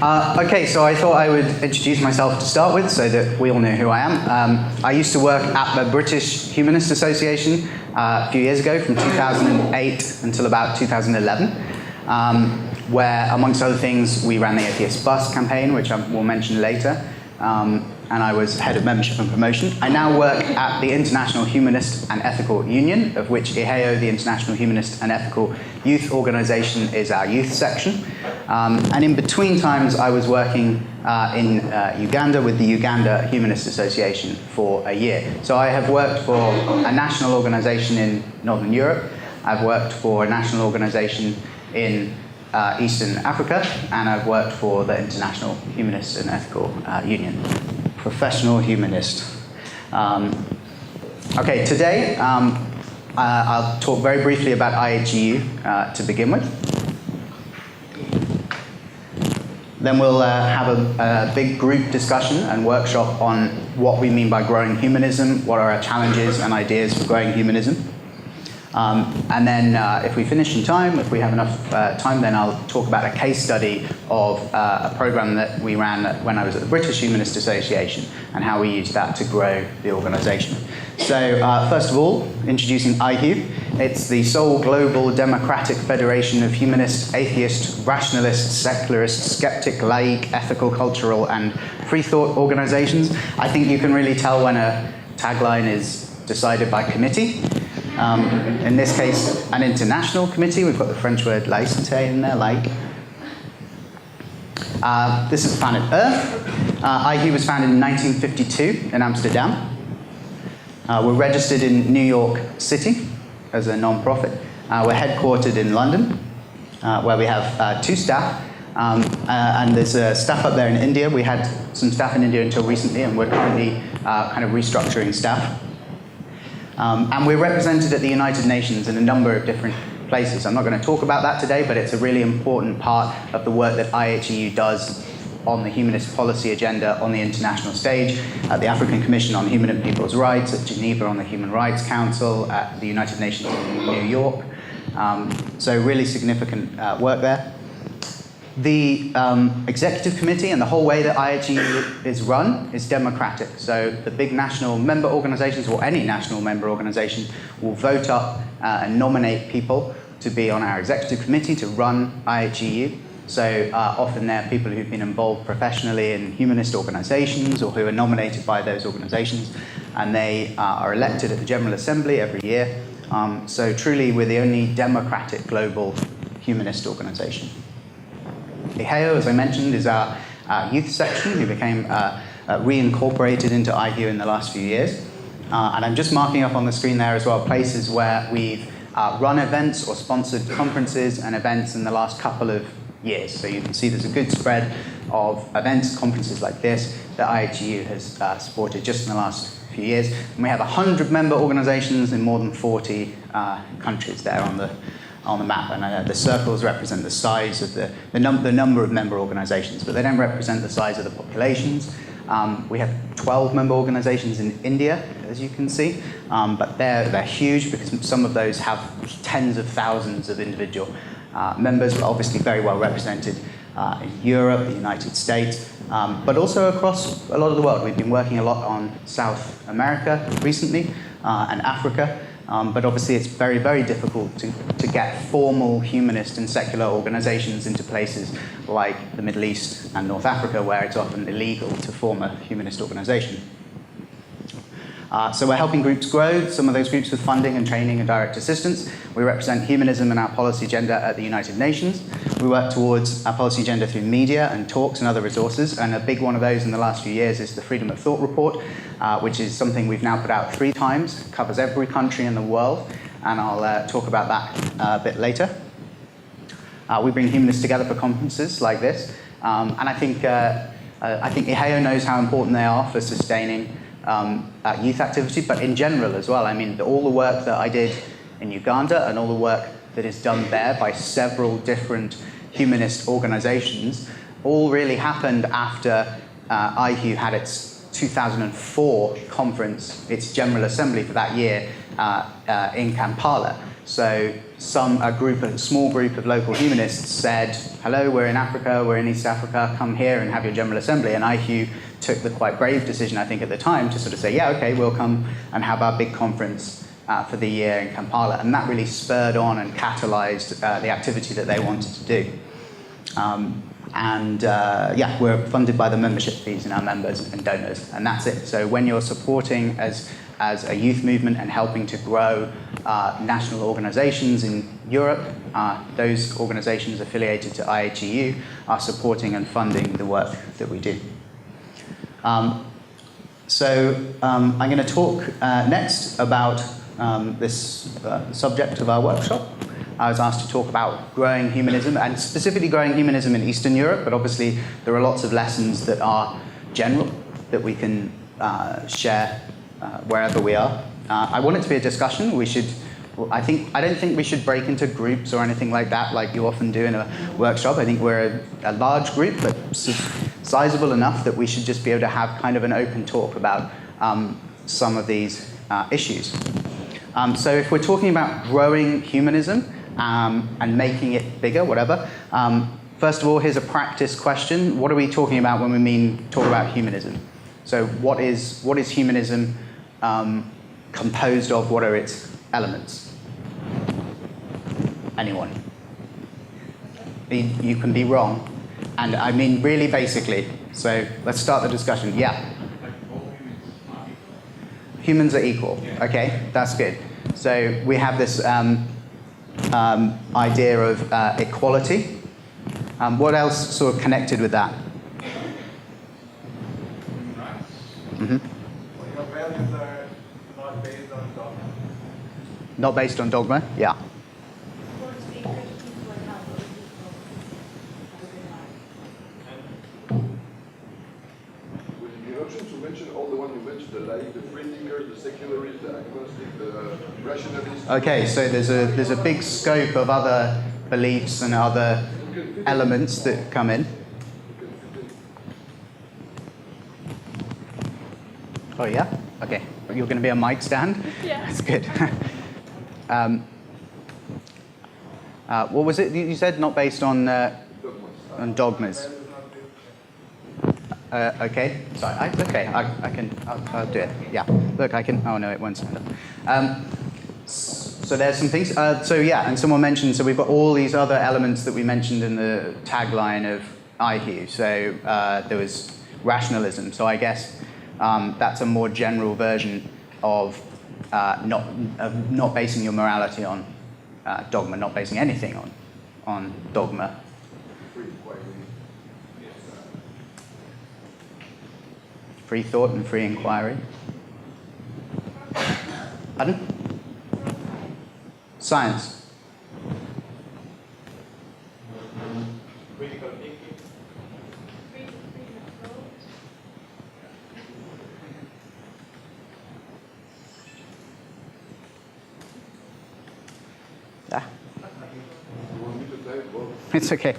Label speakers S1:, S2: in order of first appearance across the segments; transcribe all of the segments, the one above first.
S1: Okay, so I thought I would introduce myself to start with so that we all know who I am. I used to work at the British Humanist Association a few years ago, from 2008 until about 2011, where, amongst other things, we ran the Atheist Bus campaign, which I will mention later, and I was head of membership and promotion. I now work at the International Humanist and Ethical Union, of which IHEO, the International Humanist and Ethical Youth Organization, is our youth section. And in between times, I was working in Uganda with the Uganda Humanist Association for a year. So I have worked for a national organization in Northern Europe. I've worked for a national organization in Eastern Africa, and I've worked for the International Humanist and Ethical Union. Professional humanist. Okay, today I'll talk very briefly about IHEU to begin with. Then we'll have a big group discussion and workshop on what we mean by growing humanism, what are our challenges and ideas for growing humanism. And then if we finish in time, if we have enough time, then I'll talk about a case study of a program that we ran when I was at the British Humanist Association and how we used that to grow the organization. So first of all, introducing IHEU. It's the sole global democratic federation of humanist, atheist, rationalist, secularist, skeptic, laïc, ethical, cultural, and free thought organizations. I think you can really tell when a tagline is decided by committee. In this case, an international committee. We've got the French word laïcité in there, like. This is Planet Earth. IHEU was founded in 1952 in Amsterdam. We're registered in New York City as a non-profit. We're headquartered in London, where we have 2 staff. And there's a staff up there in India. We had some staff in India until recently, and we're currently kind of restructuring staff. And we're represented at the United Nations in a number of different places. I'm not going to talk about that today, but it's a really important part of the work that IHEU does on the humanist policy agenda on the international stage, at the African Commission on Human and People's Rights, at Geneva on the Human Rights Council, at the United Nations in New York. So really significant work there. The executive committee and the whole way that IHEU is run is democratic. So the big national member organizations, or any national member organization, will vote up and nominate people to be on our executive committee to run IHEU. So often they're people who've been involved professionally in humanist organizations or who are nominated by those organizations, and they are elected at the General Assembly every year. So truly we're the only democratic global humanist organization. IHEO, as I mentioned, is our youth section who became reincorporated into IHEU in the last few years. And I'm just marking up on the screen there as well places where we've run events or sponsored conferences and events in the last couple of years. So you can see there's a good spread of events, conferences like this that IHEU has supported just in the last few years. And we have 100 member organizations in more than 40 countries there on the map, and the circles represent the size of the number of member organizations, but they don't represent the size of the populations. We have 12 member organizations in India, as you can see, but they're huge because some of those have tens of thousands of individual members, but obviously very well represented in Europe, the United States, but also across a lot of the world. We've been working a lot on South America recently and Africa. But obviously it's very, very difficult to get formal humanist and secular organizations into places like the Middle East and North Africa, where it's often illegal to form a humanist organization. So we're helping groups grow, some of those groups with funding and training and direct assistance. We represent humanism in our policy agenda at the United Nations. We work towards our policy agenda through media and talks and other resources, and a big one of those in the last few years is the Freedom of Thought report, which is something we've now put out 3 times. It covers every country in the world, and I'll talk about that a bit later. We bring humanists together for conferences like this, and I think IHEO knows how important they are for sustaining youth activity, but in general as well. I mean, all the work that I did in Uganda and all the work that is done there by several different humanist organizations all really happened after IHEU had its 2004 conference, its General Assembly for that year in Kampala. So a small group of local humanists said, hello, we're in Africa, we're in East Africa, come here and have your General Assembly. And IHU took the quite brave decision, I think, at the time to sort of say, yeah, okay, we'll come and have our big conference for the year in Kampala. And that really spurred on and catalyzed the activity that they wanted to do. Yeah, we're funded by the membership fees and our members and donors, and that's it. So when you're supporting as a youth movement and helping to grow national organizations in Europe, those organizations affiliated to IHEU are supporting and funding the work that we do. I'm going to talk next about this subject of our workshop. I was asked to talk about growing humanism, and specifically growing humanism in Eastern Europe, but obviously there are lots of lessons that are general that we can share wherever we are. I want it to be a discussion. I don't think we should break into groups or anything like that, like you often do in a workshop. I think we're a large group, but sizable enough that we should just be able to have kind of an open talk about some of these issues. So if we're talking about growing humanism and making it bigger, whatever, first of all, here's a practice question. What are we talking about when we talk about humanism? So what is humanism composed of? What are its elements? Anyone? You can be wrong. And I mean really basically. So let's start the discussion. Yeah? Humans are equal. Okay, that's good. So we have this idea of equality. What else sort of connected with that? Mm-hmm.
S2: Your values are not based on dogma.
S1: Not based on dogma? Yeah.
S2: The free thinkers, the secularists, the agnostic, the rationalists.
S1: Okay, so there's a big scope of other beliefs and other elements that come in. Oh yeah? Okay. You're going to be a mic stand?
S3: Yeah.
S1: That's good. What was it you said? Not based on dogmas. Okay, sorry, okay, I'll do it. Yeah, look, I can, oh no, it won't stand up. So there's some things, so yeah, and someone mentioned, so we've got all these other elements that we mentioned in the tagline of IHU. So there was rationalism, so I guess that's a more general version of not basing your morality on dogma, not basing anything on dogma. Free thought and free inquiry. Pardon? Science.
S2: Critical thinking.
S1: Yeah.
S2: You want me to type both?
S1: It's okay.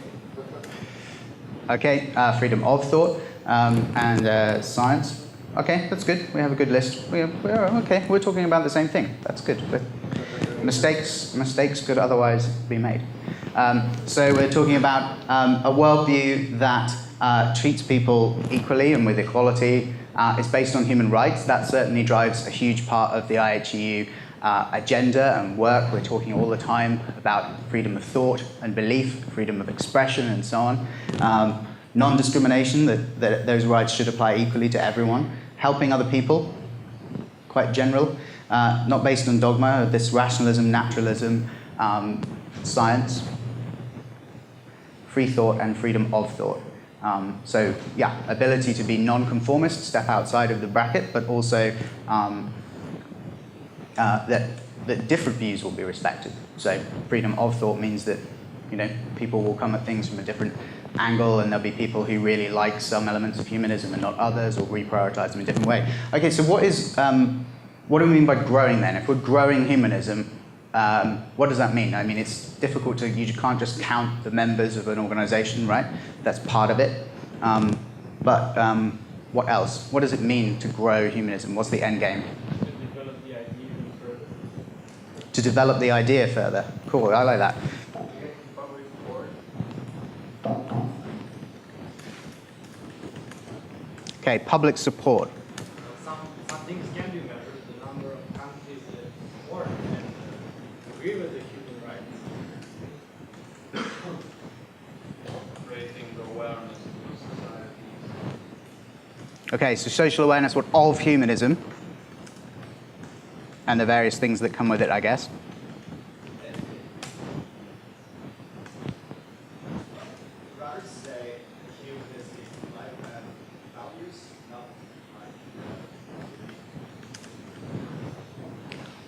S1: Okay, freedom of thought. And science. Okay, that's good. We have a good list. We're okay. We're talking about the same thing. That's good. Mistakes could otherwise be made. So we're talking about a worldview that treats people equally and with equality. It's based on human rights. That certainly drives a huge part of the IHEU agenda and work. We're talking all the time about freedom of thought and belief, freedom of expression, and so on. Non-discrimination, that those rights should apply equally to everyone. Helping other people, quite general. Not based on dogma, this rationalism, naturalism, science. Free thought and freedom of thought. So yeah, ability to be non-conformist, step outside of the bracket, but also that different views will be respected. So freedom of thought means that people will come at things from a different angle, and there'll be people who really like some elements of humanism and not others, or reprioritize them in a different way. Okay, so what do we mean by growing then? If we're growing humanism, what does that mean? I mean, it's difficult you can't just count the members of an organization, right? That's part of it. But what else? What does it mean to grow humanism? What's the end game? to develop the idea further. Cool, I like that. Okay, public support.
S3: Some things can be measured. The number of countries that support and agree with the human rights. Raising the awareness of society.
S1: Okay, so social awareness of humanism and the various things that come with it, I guess.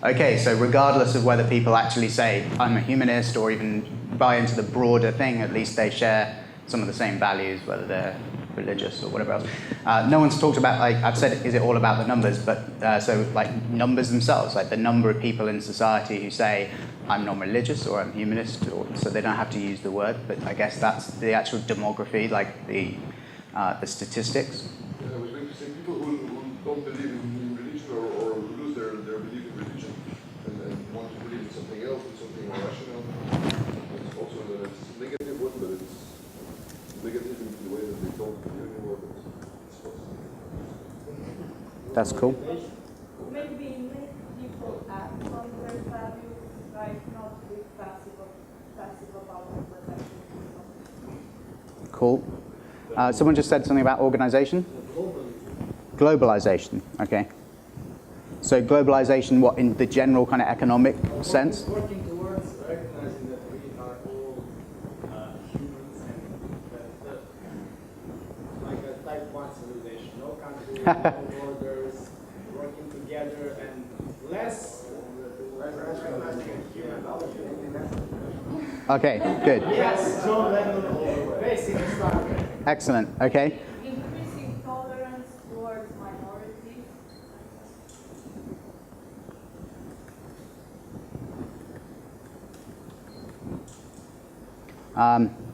S1: Okay, so regardless of whether people actually say, I'm a humanist, or even buy into the broader thing, at least they share some of the same values, whether they're religious or whatever else. No one's talked about, like I've said, is it all about the numbers? But so like numbers themselves, like the number of people in society who say, I'm non-religious or I'm humanist, so they don't have to use the word, but I guess that's the actual demography, like the statistics.
S2: I was going to say people who don't believe in religion or lose their belief in religion and want to believe in something else, in something rational. It's also a negative one, but it's negative in the way that they don't believe anymore, but it's possible.
S1: That's cool.
S4: Maybe make people act on their values, like not be passive about protection.
S1: Cool. Someone just said something about organization? Globalization, okay. So globalization, what, in the general kind of economic sense?
S3: Working towards recognizing that we are all humans and that like a type 1 civilization, no country, no borders, working together and less recognizing human values.
S1: Okay, good.
S3: Yes, John Lennon, basic stuff.
S1: Excellent, okay.
S4: Increasing tolerance towards minorities.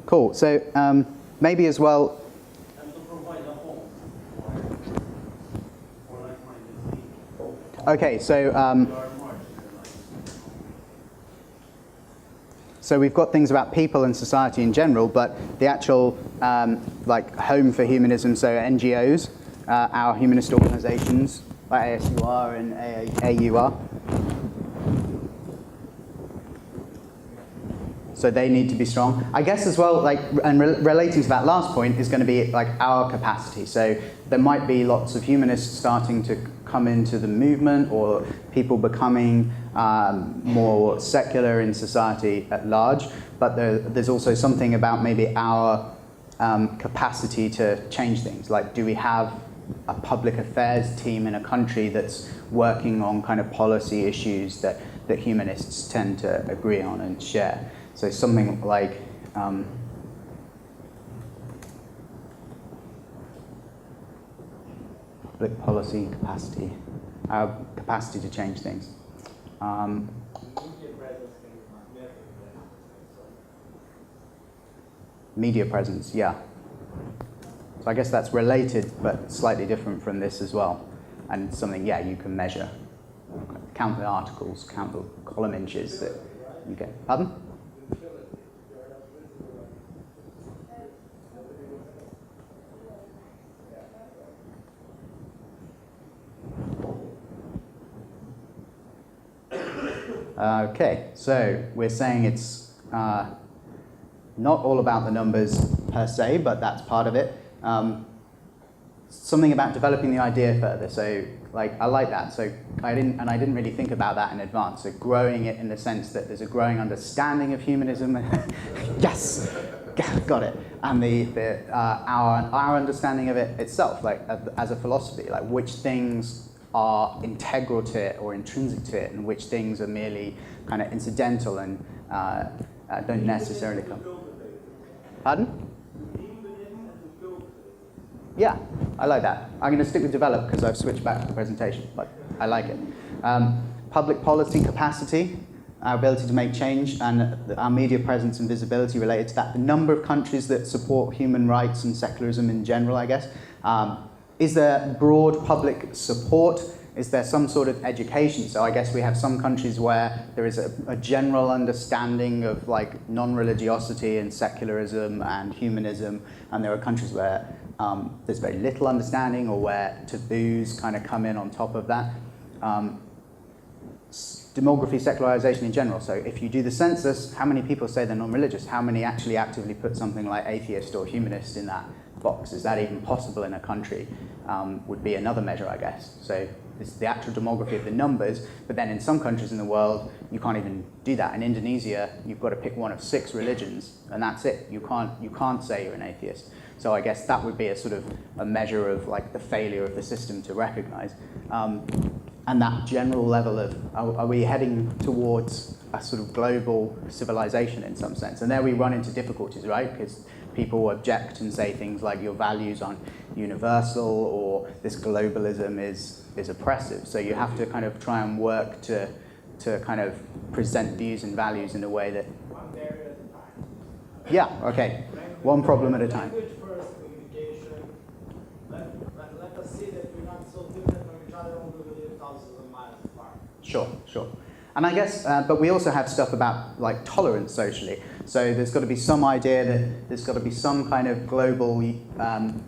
S1: Cool, so maybe as well,
S3: And to provide a home for like-minded people.
S1: okay, so
S3: We are marginalized.
S1: so we've got things about people and society in general, but the actual like home for humanism, so NGOs, our humanist organizations, like ASUR and AUR. So they need to be strong. I guess as well, like, and relating to that last point is going to be like our capacity. So there might be lots of humanists starting to come into the movement, or people becoming more secular in society at large. But there's also something about maybe our capacity to change things. Like, do we have a public affairs team in a country that's working on kind of policy issues that humanists tend to agree on and share? So something like public policy capacity, our capacity to change things. Media presence, yeah. So I guess that's related, but slightly different from this as well. And something, yeah, you can measure. Count the articles, count the column inches that you get. Pardon? Okay, so we're saying it's not all about the numbers per se, but that's part of it. Something about developing the idea further. So, like, I like that. So I didn't really think about that in advance. So growing it in the sense that there's a growing understanding of humanism. Yes, got it. And our understanding of it itself, like as a philosophy, like which things are integral to it or intrinsic to it, and which things are merely kind of incidental and don't necessarily come. Pardon? Yeah, I like that. I'm going to stick with develop because I've switched back to the presentation, but I like it. Public policy capacity, our ability to make change, and our media presence and visibility related to that. The number of countries that support human rights and secularism in general, I guess. Is there broad public support? is there some sort of education? So I guess we have some countries where there is a general understanding of like non-religiosity and secularism and humanism, and there are countries where there's very little understanding, or where taboos kind of come in on top of that. Demography, secularization in general. So if you do the census, how many people say they're non-religious? How many actually actively put something like atheist or humanist in that box? Is that even possible in a country? Would be another measure, I guess. So it's the actual demography of the numbers, but then in some countries in the world, you can't even do that. In Indonesia, you've got to pick one of 6 religions, and that's it. You can't say you're an atheist. So I guess that would be a sort of a measure of like the failure of the system to recognize. And that general level of, are we heading towards a sort of global civilization in some sense? And there we run into difficulties, right? Because people object and say things like your values aren't universal, or this globalism is oppressive. So you have to kind of try and work to kind of present views and values in a way that...
S3: One barrier at a time.
S1: Yeah, okay. One problem at a time.
S3: Language first, communication. Let us see that we're not so different from each other when we live thousands of miles apart.
S1: Sure, sure. And I guess, but we also have stuff about like tolerance socially. So there's got to be some idea that there's got to be some kind of global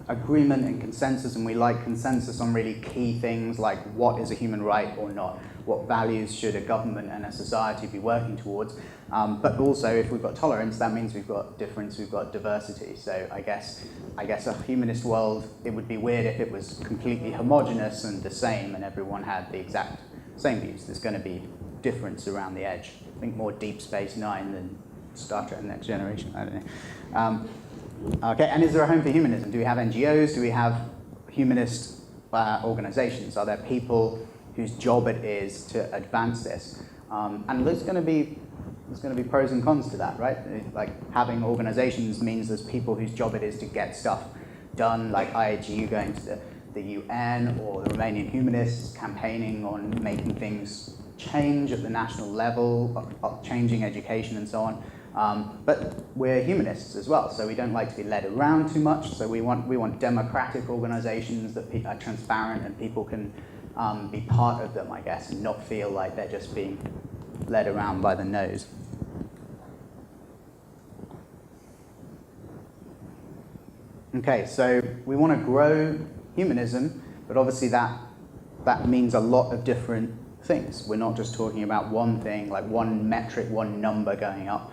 S1: agreement and consensus, and we like consensus on really key things like what is a human right or not, what values should a government and a society be working towards. But also, if we've got tolerance, that means we've got difference, we've got diversity. So I guess a humanist world, it would be weird if it was completely homogenous and the same, and everyone had the exact same views. There's going to be difference around the edge. I think more Deep Space Nine than Star Trek Next Generation, I don't know. Okay, and is there a home for humanism? Do we have NGOs? Do we have humanist organizations? Are there people whose job it is to advance this? And there's going to be pros and cons to that, right? Like having organizations means there's people whose job it is to get stuff done, like IAGU going to the UN, or the Romanian humanists campaigning on making things change at the national level, of changing education and so on. But we're humanists as well, so we don't like to be led around too much. So we want democratic organizations that are transparent and people can be part of them, I guess, and not feel like they're just being led around by the nose. Okay, so we want to grow humanism, but obviously that means a lot of different things. We're not just talking about one thing, like one metric, one number going up.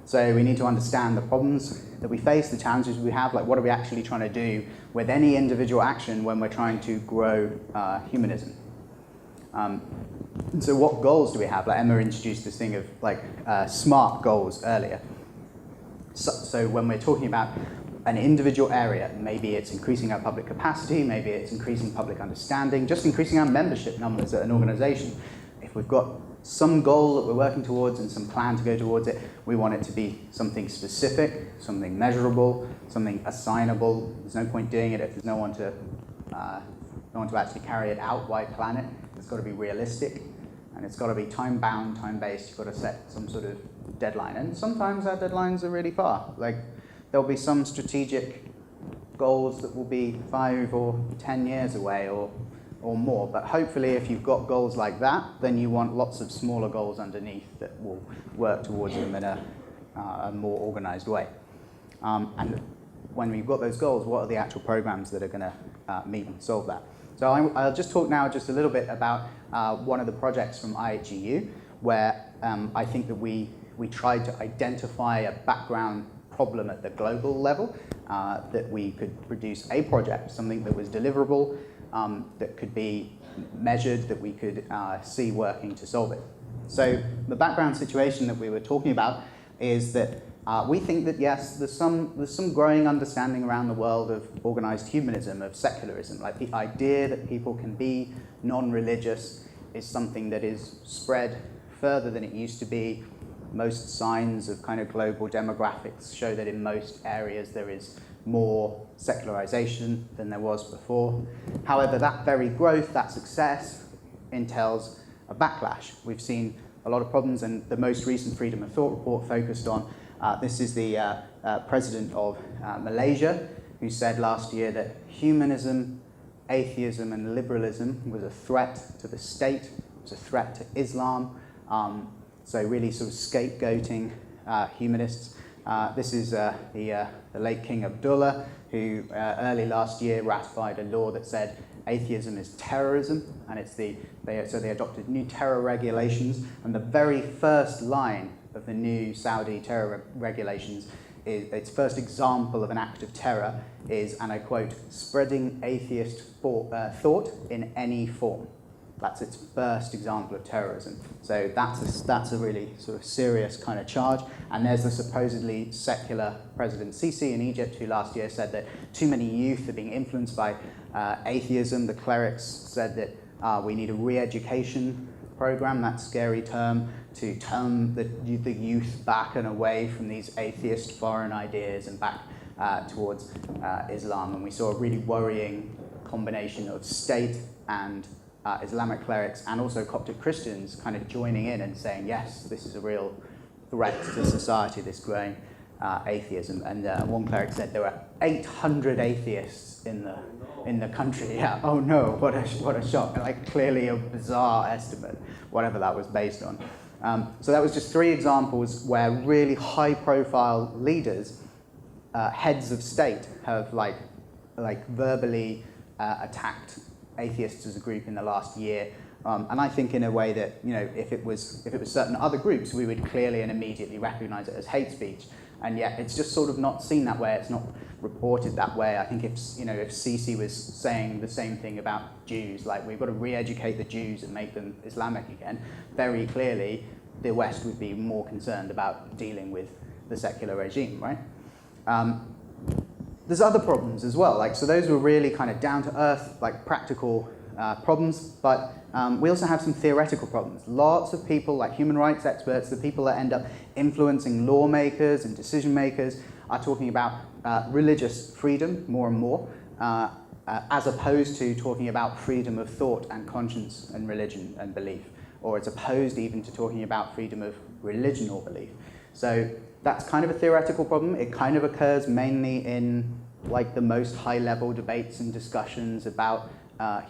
S1: So we need to understand the problems that we face, the challenges we have, like what are we actually trying to do with any individual action when we're trying to grow humanism. So what goals do we have? Like Emma introduced this thing of like SMART goals earlier. So when we're talking about an individual area, maybe it's increasing our public capacity, maybe it's increasing public understanding, just increasing our membership numbers at an organization. If we've got some goal that we're working towards and some plan to go towards it, we want it to be something specific, something measurable, something assignable. There's no point doing it if there's no one to actually carry it out. Why plan it? It's got to be realistic, and it's got to be time-bound, time-based. You've got to set some sort of deadline, and sometimes our deadlines are really far. Like there'll be some strategic goals that will be 5 or 10 years away or more. But hopefully if you've got goals like that, then you want lots of smaller goals underneath that will work towards them in a more organized way. And when we've got those goals, what are the actual programs that are going to meet and solve that? So I'll just talk now just a little bit about one of the projects from IHEU, where I think that we tried to identify a background problem at the global level, that we could produce a project, something that was deliverable, that could be measured, that we could see working to solve it. So the background situation that we were talking about is that we think that yes, there's some growing understanding around the world of organized humanism, of secularism, like the idea that people can be non-religious is something that is spread further than it used to be. Most signs of kind of global demographics show that in most areas there is more secularization than there was before. However, that very growth, that success, entails a backlash. We've seen a lot of problems, and the most recent Freedom of Thought report focused on, this is the president of Malaysia, who said last year that humanism atheism and liberalism was a threat to the state, it was a threat to Islam, so really sort of scapegoating humanists. This is the late King Abdullah, who early last year ratified a law that said atheism is terrorism, and so they adopted new terror regulations, and the very first line of the new Saudi terror regulations, its first example of an act of terror is, and I quote, spreading atheist thought in any form. That's its first example of terrorism. So that's a really sort of serious kind of charge. And there's the supposedly secular President Sisi in Egypt, who last year said that too many youth are being influenced by atheism. The clerics said that we need a re-education program, that scary term, to turn the youth back and away from these atheist foreign ideas and back towards Islam. And we saw a really worrying combination of state and Islamic clerics and also Coptic Christians kind of joining in and saying, yes, this is a real threat to society, this growing atheism. And one cleric said there were 800 atheists in the country. Yeah, oh no, what a shock. Like, clearly a bizarre estimate, whatever that was based on. So that was just 3 examples where really high-profile leaders, heads of state, have like verbally attacked atheists as a group in the last year, and I think in a way that, you know, if it was certain other groups, we would clearly and immediately recognise it as hate speech, and yet it's just sort of not seen that way. It's not reported that way. I think if Sisi was saying the same thing about Jews, like we've got to re-educate the Jews and make them Islamic again, very clearly the West would be more concerned about dealing with the secular regime, right? There's other problems as well. So those were really kind of down-to-earth, like practical problems, but we also have some theoretical problems. Lots of people, like human rights experts, the people that end up influencing lawmakers and decision makers, are talking about religious freedom more and more, as opposed to talking about freedom of thought and conscience and religion and belief, or as opposed even to talking about freedom of religion or belief. So that's kind of a theoretical problem. It kind of occurs mainly in like the most high-level debates and discussions about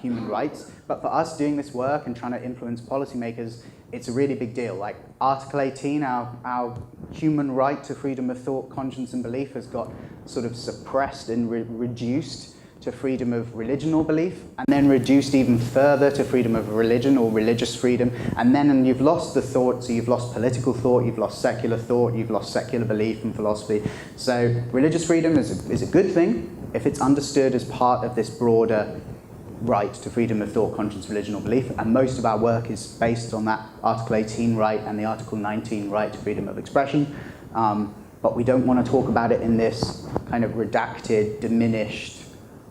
S1: human rights. But for us doing this work and trying to influence policymakers, it's a really big deal. Like Article 18, our human right to freedom of thought, conscience, and belief has got sort of suppressed and reduced to freedom of religion or belief, and then reduced even further to freedom of religion or religious freedom, and then you've lost the thought, so you've lost political thought, you've lost secular thought, you've lost secular belief and philosophy. So religious freedom is a good thing if it's understood as part of this broader right to freedom of thought, conscience, religion or belief, and most of our work is based on that Article 18 right and the Article 19 right to freedom of expression, but we don't want to talk about it in this kind of redacted, diminished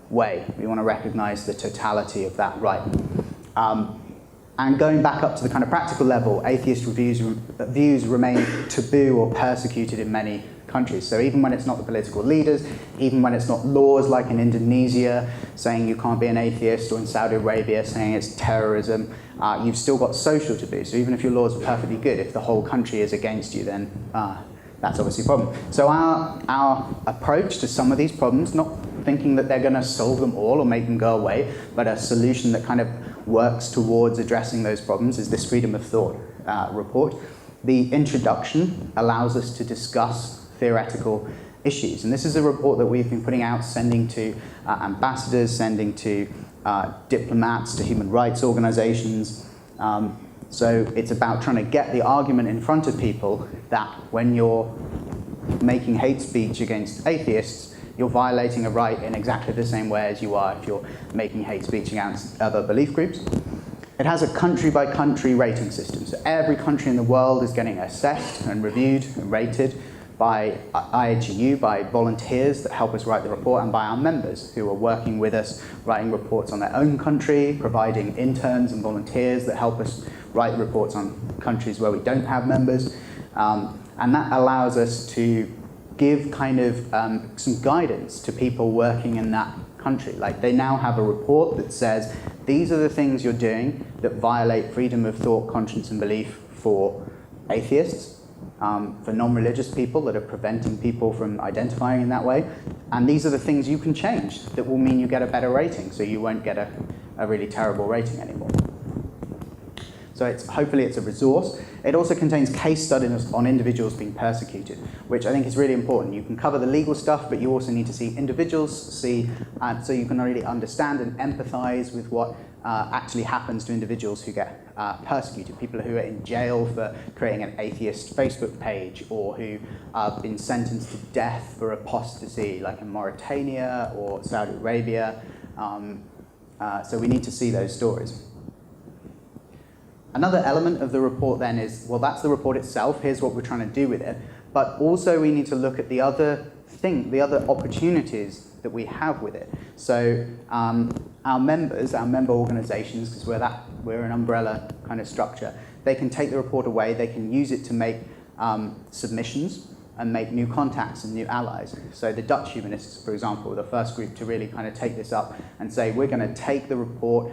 S1: way. We want to recognize the totality of that right. And going back up to the kind of practical level, atheist views remain taboo or persecuted in many countries. So even when it's not the political leaders, even when it's not laws like in Indonesia saying you can't be an atheist, or in Saudi Arabia saying it's terrorism, you've still got social taboo. So even if your laws are perfectly good, if the whole country is against you, then that's obviously a problem. So our approach to some of these problems, not thinking that they're going to solve them all or make them go away, but a solution that kind of works towards addressing those problems, is this freedom of thought report. The introduction allows us to discuss theoretical issues, and this is a report that we've been putting out, sending to ambassadors, sending to diplomats, to human rights organizations. So it's about trying to get the argument in front of people that when you're making hate speech against atheists, you're violating a right in exactly the same way as you are if you're making hate speech against other belief groups. It has a country-by-country rating system. So every country in the world is getting assessed and reviewed and rated by IAGU, by volunteers that help us write the report, and by our members who are working with us, writing reports on their own country, providing interns and volunteers that help us write reports on countries where we don't have members. And that allows us to give kind of some guidance to people working in that country. Like, they now have a report that says, these are the things you're doing that violate freedom of thought, conscience and belief for atheists. for non-religious people that are preventing people from identifying in that way. And these are the things you can change that will mean you get a better rating, so you won't get a really terrible rating anymore. So hopefully it's a resource. It also contains case studies on individuals being persecuted, which I think is really important. You can cover the legal stuff, but you also need to see individuals, so you can really understand and empathize with what actually happens to individuals who get persecuted, people who are in jail for creating an atheist Facebook page, or who have been sentenced to death for apostasy, like in Mauritania or Saudi Arabia. So we need to see those stories. Another element of the report then is, well, that's the report itself, here's what we're trying to do with it, but also we need to look at the other opportunities that we have with it. So our member organizations, because we're an umbrella kind of structure, they can take the report away, they can use it to make submissions and make new contacts and new allies. So the Dutch Humanists, for example, were the first group to really kind of take this up and say, we're going to take the report,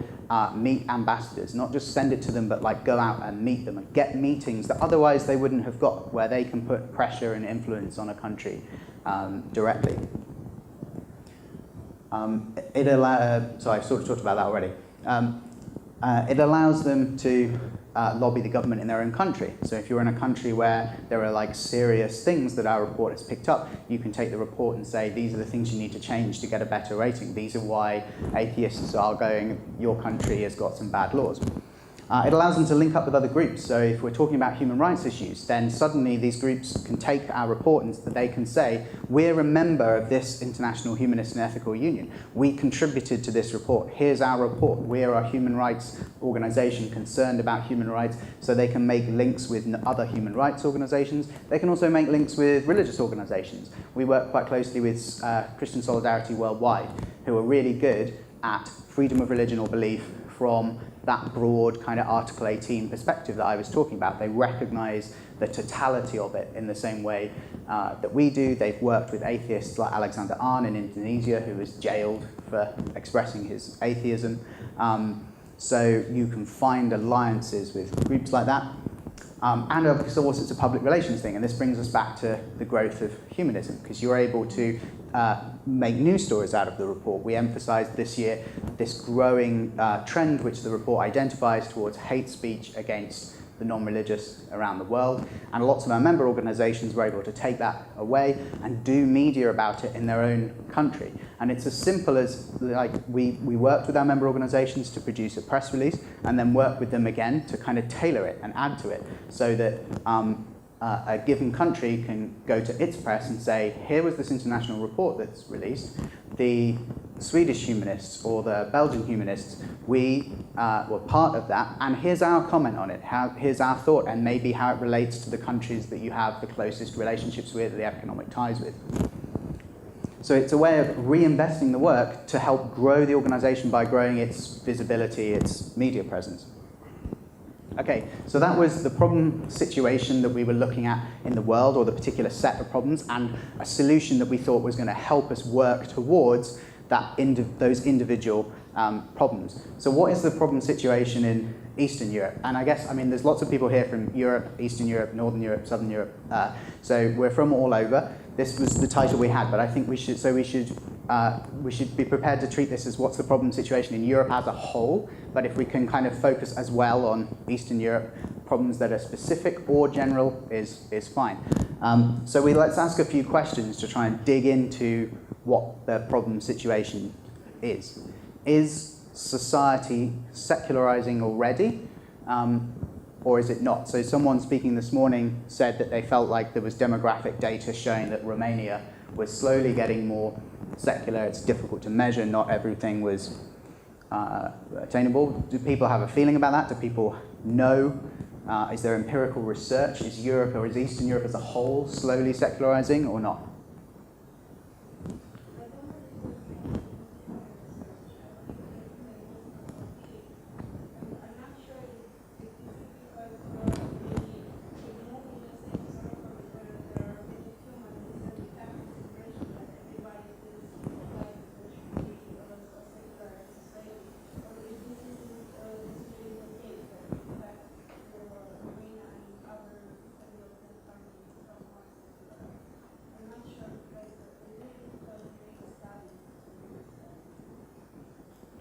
S1: meet ambassadors, not just send it to them, but like go out and meet them and get meetings that otherwise they wouldn't have got, where they can put pressure and influence on a country directly. So I've sort of talked about that already. It allows them to lobby the government in their own country. So if you're in a country where there are like serious things that our report has picked up, you can take the report and say, these are the things you need to change to get a better rating. These are why atheists are going, your country has got some bad laws. It allows them to link up with other groups. So if we're talking about human rights issues, then suddenly these groups can take our report and they can say, we're a member of this International Humanist and Ethical Union. We contributed to this report. Here's our report. We're a human rights organization concerned about human rights. So they can make links with other human rights organizations. They can also make links with religious organizations. We work quite closely with Christian Solidarity Worldwide, who are really good at freedom of religion or belief from that broad kind of Article 18 perspective that I was talking about. They recognize the totality of it in the same way that we do. They've worked with atheists like Alexander Arn in Indonesia, who was jailed for expressing his atheism. So you can find alliances with groups like that. And of course, it's a public relations thing, and this brings us back to the growth of humanism, because you're able to make news stories out of the report. We emphasized this year this growing trend which the report identifies towards hate speech against the non-religious around the world, and lots of our member organizations were able to take that away and do media about it in their own country. And it's as simple as, like, we worked with our member organizations to produce a press release and then work with them again to kind of tailor it and add to it, so that a given country can go to its press and say, here was this international report that's released. The Swedish humanists or the Belgian humanists, we were part of that, and here's our comment on it, here's our thought, and maybe how it relates to the countries that you have the closest relationships with, the economic ties with. So it's a way of reinvesting the work to help grow the organization by growing its visibility, its media presence. Okay, so that was the problem situation that we were looking at in the world, or the particular set of problems, and a solution that we thought was going to help us work towards those individual problems. So what is the problem situation in Eastern Europe? And I guess, I mean, there's lots of people here from Europe, Eastern Europe, Northern Europe, Southern Europe. So we're from all over. This was the title we had, but I think we should be prepared to treat this as what's the problem situation in Europe as a whole. But if we can kind of focus as well on Eastern Europe, problems that are specific or general is fine. So let's ask a few questions to try and dig into what the problem situation is. Is society secularizing already, or is it not? So someone speaking this morning said that they felt like there was demographic data showing that Romania was slowly getting more secular. It's difficult to measure. Not everything was attainable. Do people have a feeling about that? Do people know? Is there empirical research? Is Europe, or is Eastern Europe as a whole slowly secularizing or not?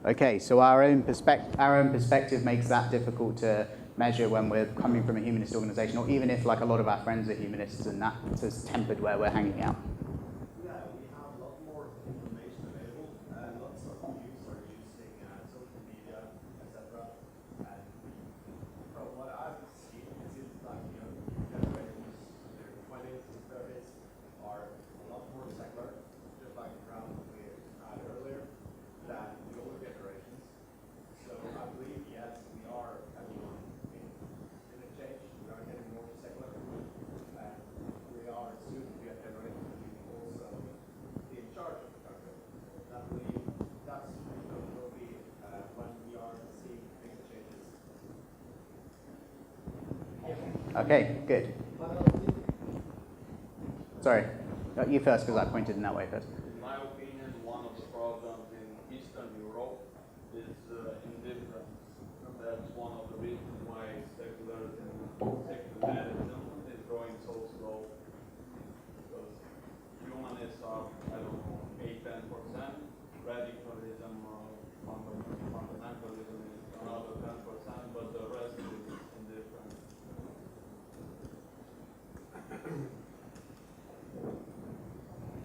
S1: Okay, so our own perspective makes that difficult to measure when we're coming from a humanist organization, or even if like a lot of our friends are humanists and that's tempered where we're hanging out.
S3: Yeah, we have a lot more information available. Lots of youth are using social media, etc. And from what I've seen, it seems like generations, their 20s and 30s, are a lot more secular, just like the round we had earlier, than the older generations. So I believe, yes, we are having in a change. We are getting more secular, and we are soon to be a generation who will also be in charge of the country. I believe that's will be when we are seeing big changes.
S1: Okay, good. Sorry, you first because I pointed in that way first.
S5: In my opinion, one of the problems in Eastern Europe is indifference. That's one of the reasons why secularism is growing so slow. Because humanists are, I don't know, 8-10%, radicalism, fundamentalism is another 10%, but the rest is indifferent.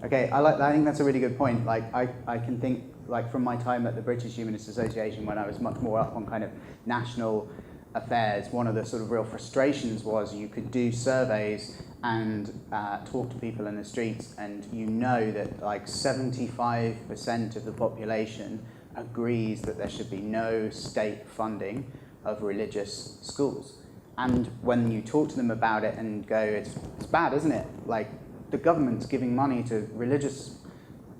S1: Okay, I think that's a really good point. Like, I can think, like, from my time at the British Humanist Association when I was much more up on kind of national affairs, one of the sort of real frustrations was you could do surveys and talk to people in the streets, and you know that like 75% of the population agrees that there should be no state funding of religious schools. And when you talk to them about it and go, it's bad, isn't it? Like, the government's giving money to religious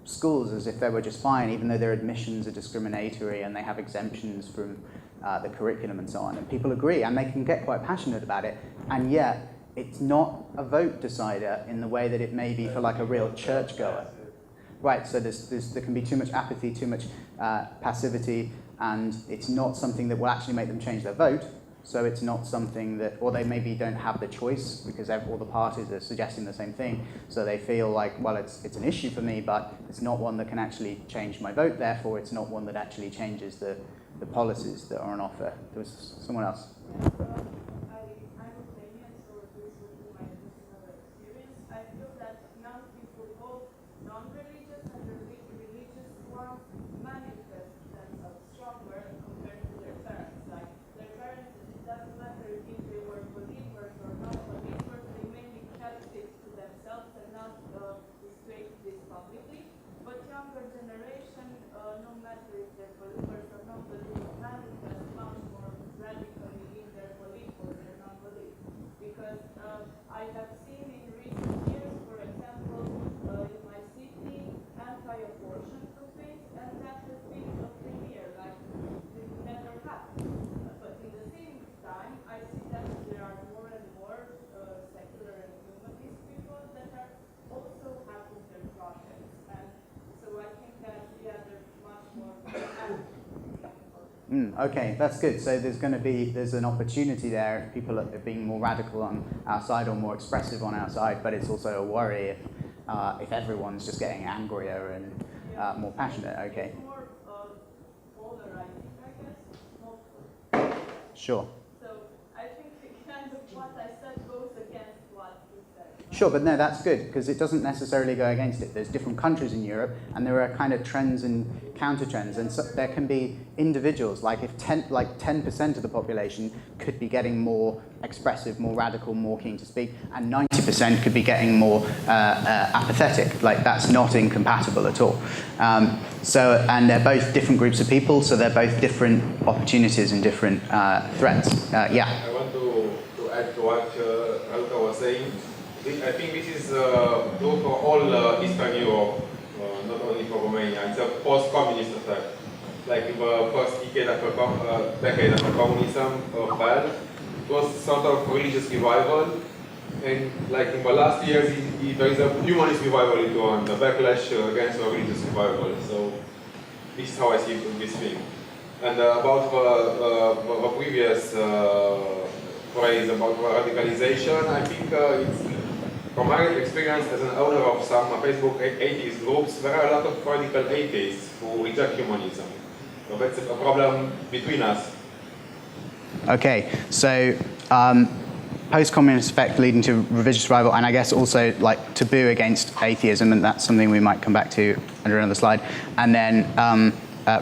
S1: schools as if they were just fine, even though their admissions are discriminatory and they have exemptions from the curriculum and so on. And people agree, and they can get quite passionate about it. And yet, it's not a vote decider in the way that it may be for like a real churchgoer. Right, so there can be too much apathy, too much passivity, and it's not something that will actually make them change their vote. So it's not something that, or they maybe don't have the choice because all the parties are suggesting the same thing. So they feel like, well, it's an issue for me, but it's not one that can actually change my vote. Therefore, it's not one that actually changes the policies that are on offer. There was someone else.
S4: I'm Ukrainian, so this would be my personal experience. I feel that now people, both non-religious and religious ones, manifest themselves stronger compared to their parents. Like, their parents, it doesn't matter if they were believers or not believers, they mainly kept it to themselves and not displayed this publicly. But younger generation, no matter if they're believers or not believers, manifest much more radically in their belief or their non-belief. Because I have seen in recent years, for example, in my city, anti-abortion campaigns, and that has been a premiere, like it never happened. But in the same time, I see that there are more and more secular and humanist people that are also having their projects. And so I think that, yeah, they're much more active.
S1: Okay, that's good. So there's an opportunity there. People are being more radical on our side or more expressive on our side, but it's also a worry if everyone's just getting angrier and more passionate. Okay.
S4: It's more polarizing, I guess.
S1: Sure.
S4: So I think kind of what I said goes against what you said.
S1: Sure, but no, that's good because it doesn't necessarily go against it. There's different countries in Europe, and there are kind of trends and counter trends, and so there can be individuals. Like if 10% of the population could be getting more expressive, more radical, more keen to speak, and 90% could be getting more apathetic. Like that's not incompatible at all. And they're both different groups of people, so they're both different opportunities and different threats. Yeah.
S6: I want to add to what Raluca was saying. I think this is true for all Eastern Europe, not only for Romania. It's a post-communist effect. Like in the first decade after communism fell, it was sort of religious revival. And like in the last years, there is a humanist revival in Iran, the backlash against the religious revival. So this is how I see this thing. And about the previous phrase about radicalization, I think it's, from my experience as an owner of some Facebook atheist groups, there are a lot of radical atheists who reject humanism. So that's a problem between us.
S1: Okay, so post-communist effect leading to revisionist survival, and I guess also like taboo against atheism, and that's something we might come back to under another slide. And then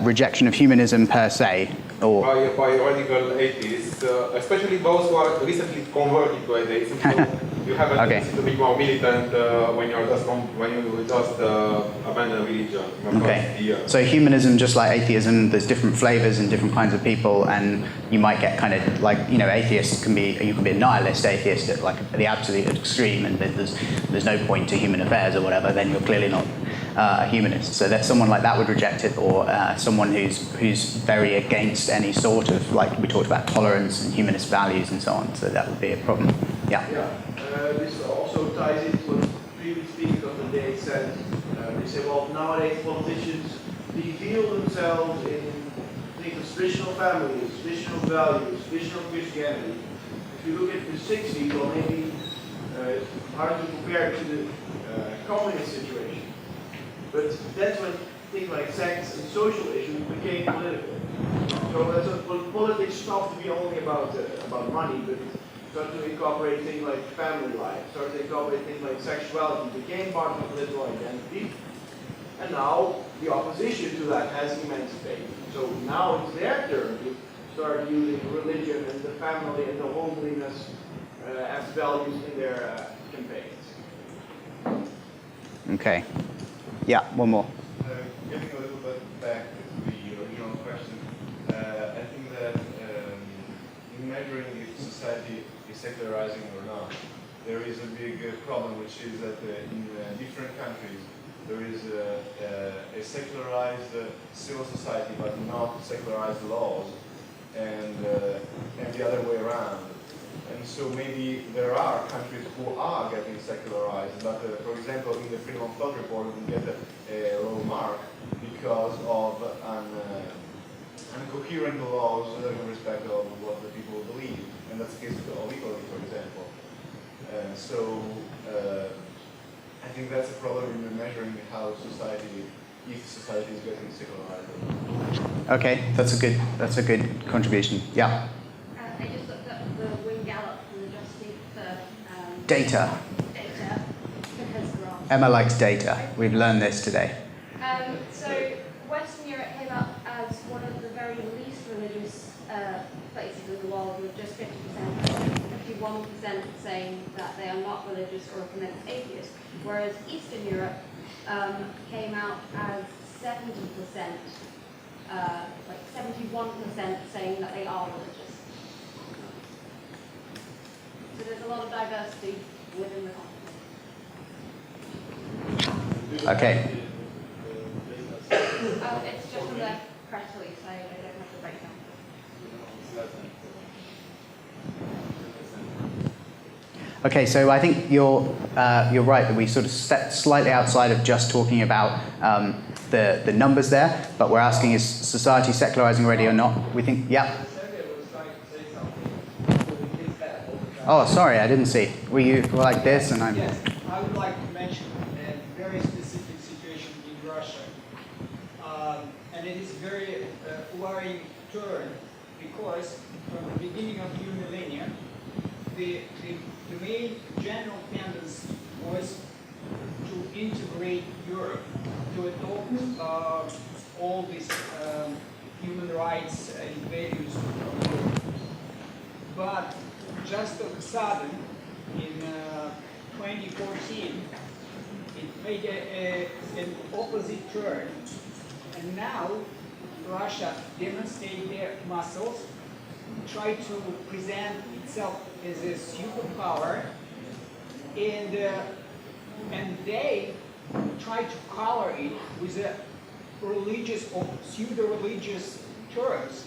S1: rejection of humanism per se, or
S6: By radical atheists, especially those who are recently converted to atheism. So you have a tendency to be more militant when you just abandon religion.
S1: okay. So humanism, just like atheism, there's different flavors and different kinds of people, and you might get kind of like, you know, atheists can be, you can be a nihilist atheist at like the absolute extreme, and there's no point to human affairs or whatever. Then you're clearly not a humanist. So that someone like that would reject it, or someone who's very against any sort of, like we talked about, tolerance and humanist values and so on. So that would be a problem. Yeah.
S7: This also ties into what previous speakers of the day said. They say, well, nowadays politicians reveal themselves in things of traditional families, traditional values, traditional Christianity. If you look at the 60s, or maybe it's hard to compare to the communist situation. But that's when things like sex and social issues became political. So politics stopped to be only about money, but started to incorporate things like family life, started to incorporate things like sexuality, became part of political identity. And now the opposition to that has emancipated. So now it's their turn to start using religion and the family and the homeliness as values in their campaigns.
S1: Okay. Yeah, one more.
S8: Getting a little bit back to the original question, I think that in measuring if society is secularizing or not, there is a big problem, which is that in different countries there is a secularized civil society but not secularized laws, and the other way around. And so maybe there are countries who are getting secularized, but for example, in the Freedom of Thought report, we get a low mark because of incoherent laws in respect of what the people believe, and that's the case of Italy, for example. So I think that's a problem in measuring how society, if society is getting secularized.
S1: Okay, that's a good contribution. Yeah.
S9: I just looked up the Wing Gallop and the Justice for
S1: Data.
S9: because graphs.
S1: Emma likes data. We've learned this today.
S9: So Western Europe came up as one of the very least religious places in the world, with just 50%, 51% saying that they are not religious or recommend atheist, whereas Eastern Europe came out as 70%, like 71% saying that they are religious. So there's a lot of diversity within the continent.
S1: Okay.
S9: It's just on the press release, so I don't have the breakdown.
S1: Okay, so I think you're right that we sort of stepped slightly outside of just talking about the numbers there, but we're asking, is society secularizing already or not? We think, yeah. Oh, sorry, I didn't see. Were you like this and I'm...
S3: Yes, I would like to mention a very specific situation in Russia. And it is a very worrying turn, because from the beginning of the new millennium, the main general tendency was to integrate Europe, to adopt all these human rights and values of Europe. But just of a sudden, in 2014, it made an opposite turn, and now Russia demonstrated their muscles, try to present itself as a superpower, and they try to color it with a religious or pseudo-religious terms.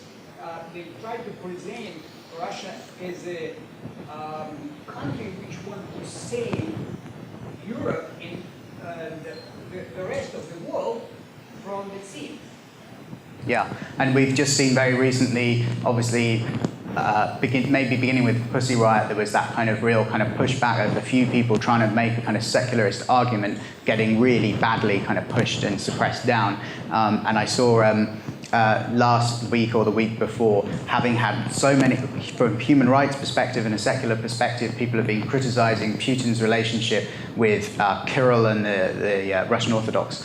S3: They try to present Russia as a country which wants to save Europe and the rest of the world from the sea.
S1: Yeah, and we've just seen very recently, obviously, maybe beginning with Pussy Riot, there was that kind of real kind of pushback of a few people trying to make a kind of secularist argument, getting really badly kind of pushed and suppressed down. And I saw last week or the week before, having had so many, from a human rights perspective and a secular perspective, people have been criticizing Putin's relationship with Kirill and the Russian Orthodox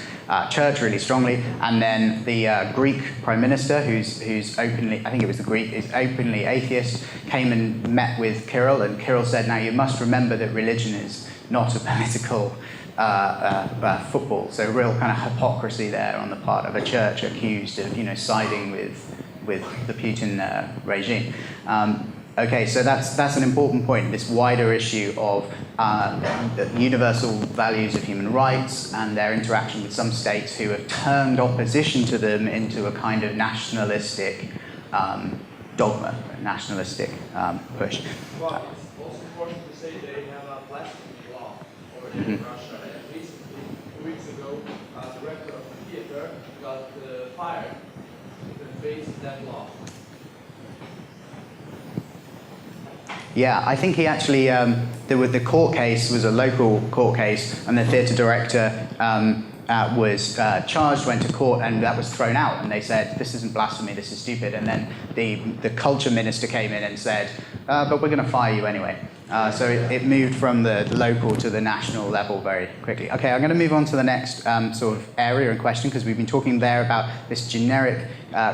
S1: Church really strongly, and then the Greek Prime Minister, who's openly, I think it was the Greek, is openly atheist, came and met with Kirill, and Kirill said, now you must remember that religion is not a political football. So real kind of hypocrisy there on the part of a church accused of, siding with the Putin regime. Okay, so that's an important point, this wider issue of the universal values of human rights and their interaction with some states who have turned opposition to them into a kind of nationalistic dogma, nationalistic push.
S3: Well, it's also important to say they have a blasphemy law over there in Russia. And recently, 2 weeks ago, the director of the theater got fired to face that law.
S1: Yeah, I think he actually, the court case was a local court case, and the theatre director was charged, went to court, and that was thrown out. And they said, this isn't blasphemy, this is stupid. And then the culture minister came in and said, but we're going to fire you anyway. So it moved from the local to the national level very quickly. Okay, I'm going to move on to the next sort of area and question, because we've been talking there about this generic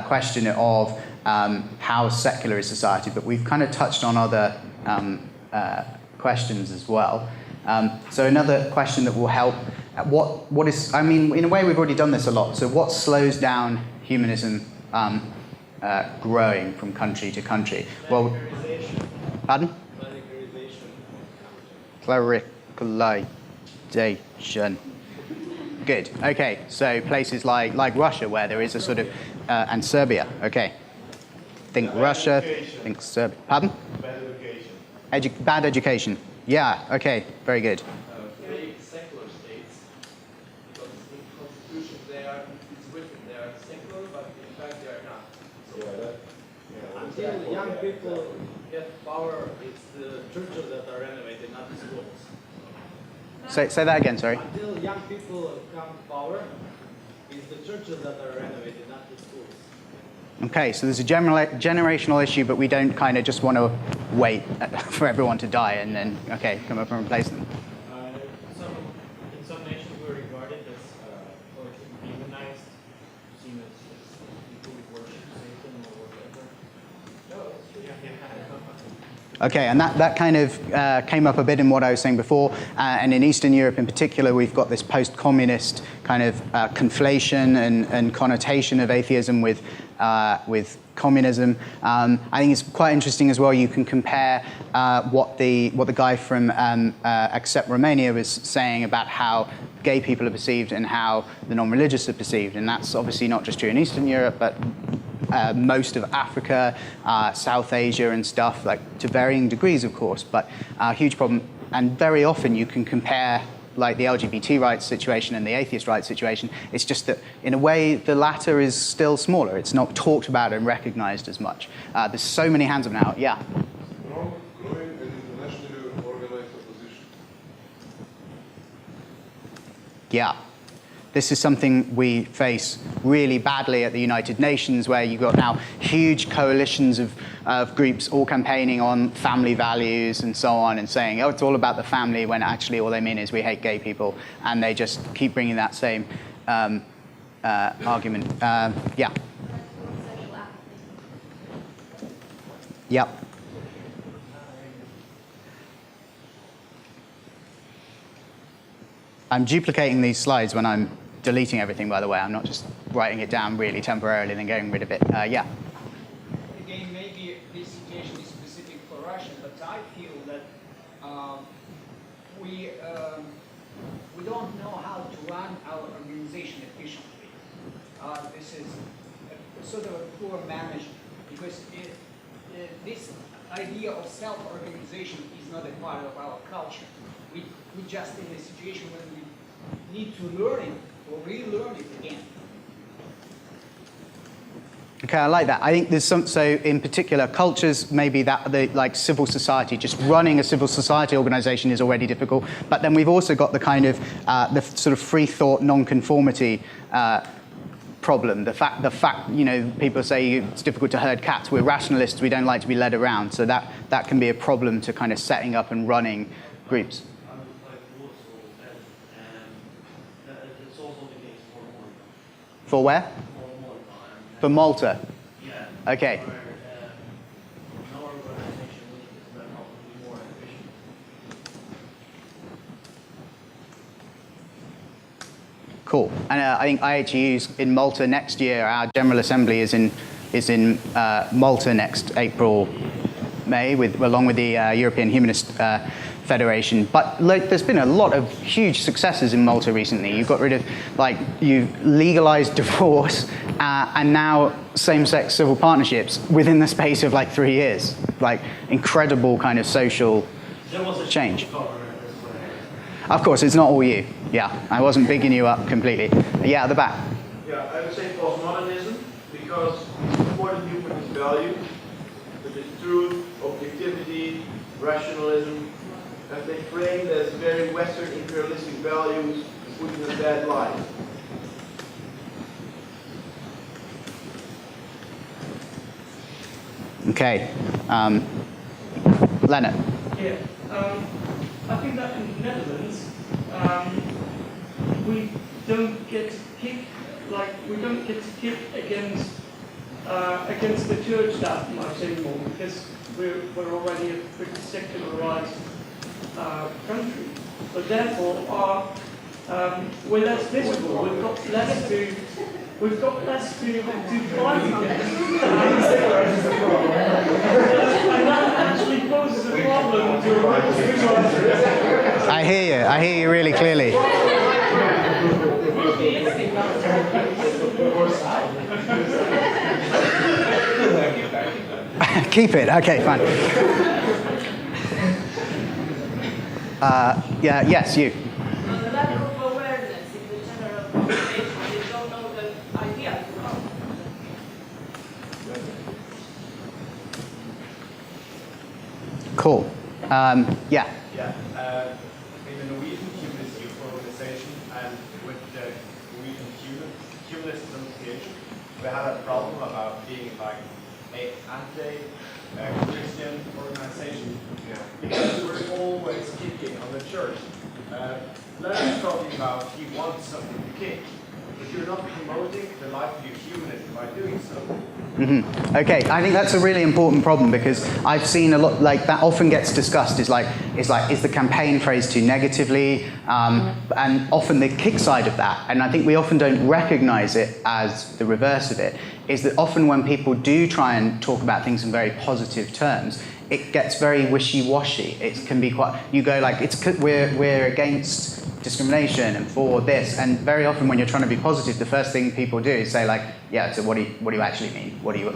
S1: question of how secular is society, but we've kind of touched on other questions as well. So another question that will help, what is, I mean, in a way we've already done this a lot, so what slows down humanism growing from country to country? Well, pardon? Clericalization. Good, okay, so places like Russia, where there is a sort of, and Serbia, okay. Think Russia, think Serbia. Pardon?
S8: Bad education.
S1: Bad education. Yeah, okay, very good.
S3: Very secular states, because in the constitution it's written they are secular, but in fact they are not. So until young people get power, it's the churches that are renovated, not the schools.
S1: Say that again, sorry.
S3: Until young people come to power, it's the churches that are renovated, not the schools.
S1: Okay, so there's a generational issue, but we don't kind of just want to wait for everyone to die and then, okay, come up and replace them.
S10: In some nations we're regarded as politically humanized, seen as people who worship Satan or whatever. No,
S1: Okay, and that kind of came up a bit in what I was saying before, and in Eastern Europe in particular, we've got this post-communist kind of conflation and connotation of atheism with communism. I think it's quite interesting as well. You can compare what the guy from Accept Romania was saying about how gay people are perceived and how the non-religious are perceived, and that's obviously not just true in Eastern Europe, but most of Africa, South Asia and stuff, like to varying degrees, of course, but a huge problem. And very often you can compare like the LGBT rights situation and the atheist rights situation. It's just that in a way the latter is still smaller. It's not talked about and recognized as much. There's so many hands up now. Yeah.
S2: Growing and internationally organized opposition.
S1: Yeah. This is something we face really badly at the United Nations, where you've got now huge coalitions of groups all campaigning on family values and so on, and saying, oh, it's all about the family, when actually all they mean is we hate gay people. And they just keep bringing that same argument. Yeah. Yep. I'm duplicating these slides when I'm deleting everything, by the way. I'm not just writing it down really temporarily and then getting rid of it. Yeah.
S11: Again, maybe this situation is specific for Russia, but I feel that we don't know how to run our organization efficiently. This is sort of a poor management, because this idea of self-organization is not a part of our culture. We just in a situation when we need to learn it or relearn it again.
S1: Okay, I like that. I think there's some, so in particular, cultures, maybe that, like civil society, just running a civil society organization is already difficult. But then we've also got the kind of, the sort of free thought, non-conformity problem. The fact, you know, people say it's difficult to herd cats. We're rationalists. We don't like to be led around. So that can be a problem to kind of setting up and running groups. For where? For Malta. Okay. Cool. And I think IHEU's in Malta next year. Our General Assembly is in Malta next April, May, along with the European Humanist Federation. But there's been a lot of huge successes in Malta recently. You got rid of, you legalized divorce, and now same-sex civil partnerships within the space of 3 years. Incredible kind of social change. Of course, it's not all you. Yeah, I wasn't bigging you up completely. Yeah, at the back.
S7: Yeah, I would say postmodernism, because it's important humanist values, such as truth, objectivity, rationalism, and they framed as very Western imperialistic values and put in a bad light.
S1: Okay. Leonard.
S12: Yeah. I think that in the Netherlands, we don't get to kick against the church that much anymore, because we're already a pretty secularized country. But therefore, we're less visible. We've got less to fight against. And that actually poses a problem to
S1: I hear you really clearly. Keep it. Okay, fine. Yes, you.
S4: The lack of awareness in the general population, they don't know the idea.
S1: Cool. Yeah.
S8: Yeah. In the Norwegian Humanist Youth Organization and with the Norwegian Humanist Association, we had a problem about being an anti-Christian organization because we're always kicking on the church. Leonard's talking about he wants something to kick, but you're not promoting the life of your humanism by doing so.
S1: Mm-hmm. Okay, I think that's a really important problem because I've seen a lot that often gets discussed is the campaign phrased too negatively, and often the kick side of that, and I think we often don't recognize it as the reverse of it, is that often when people do try and talk about things in very positive terms, it gets very wishy-washy. It can be quite, you go we're against discrimination and for this, and very often when you're trying to be positive, the first thing people do is say so what do you actually mean? What are you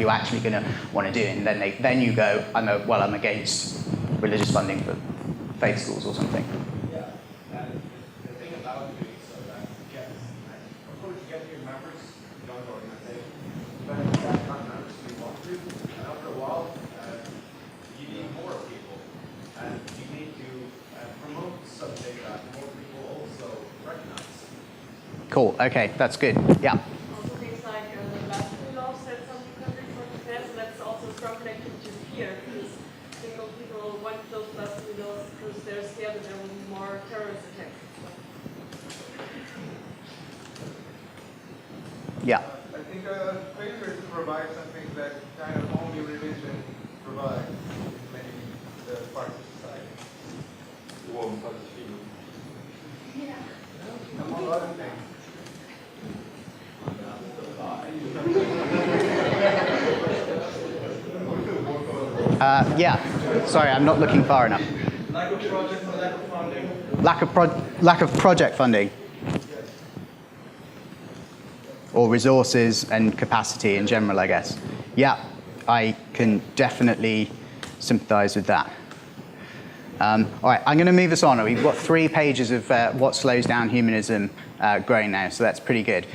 S1: actually going to want to do? And then you go, I'm against religious funding for faith schools or something.
S8: Yeah, and the thing about doing so that of course you get your members, join the organization, but you got not members who want to, and after a while, you need more people, and you need to promote something that more people also recognize.
S1: Cool. Okay, that's good. Yeah.
S4: Also things like the blasphemy law that some countries want to pass, that's also extrapolated to here, because single people want those blasphemy laws because they're scared that there will be more terrorist attacks.
S1: Yeah.
S13: I think failure to provide something that kind of only religion provides in many parts of society.
S2: Warm Palestine.
S13: Yeah. Among other things.
S1: Yeah. Sorry, I'm not looking far enough.
S13: Lack of project or lack of funding.
S1: Lack of project funding. Or resources and capacity in general, I guess. Yeah, I can definitely sympathize with that. All right, I'm going to move us on. We've got 3 pages of what slows down humanism growing now, so that's pretty good.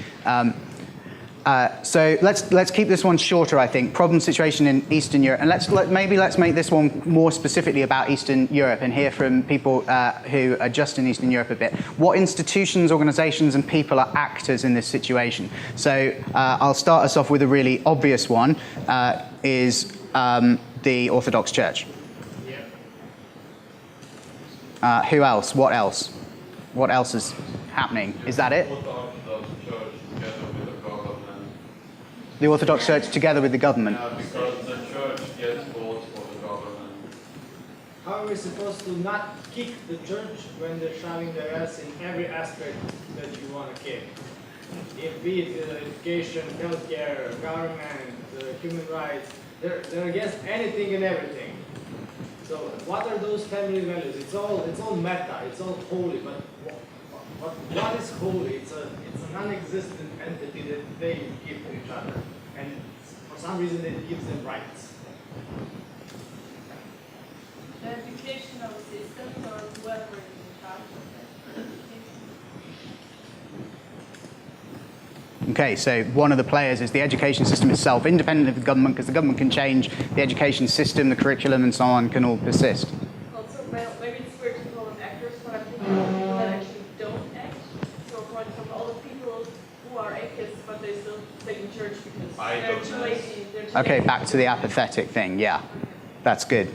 S1: So let's keep this one shorter, I think. Problem situation in Eastern Europe, and maybe let's make this one more specifically about Eastern Europe and hear from people who are just in Eastern Europe a bit. What institutions, organisations, and people are actors in this situation? So I'll start us off with a really obvious one: is the Orthodox Church. Who else? What else? What else is happening? Is that it? The Orthodox Church together with the government.
S5: Yeah, because the church gets votes for the government.
S3: How are we supposed to not kick the church when they're shoving their ass in every aspect that you want to kick? If be it education, healthcare, government, human rights, they're against anything and everything. So what are those family values? It's all meta, it's all holy, but what is holy? It's a non-existent entity that they give to each other, and for some reason it gives them rights.
S4: The educational system, or whoever is in charge of it.
S1: Okay, so one of the players is the education system itself, independent of the government, because the government can change the education system, the curriculum, and so on can all persist.
S4: Also, maybe it's weird to call them actors, but I'm thinking of people that actually don't act. So, for example, all the people who are atheists, but they still stay in church because they're too lazy.
S1: Okay, back to the apathetic thing, yeah. That's good.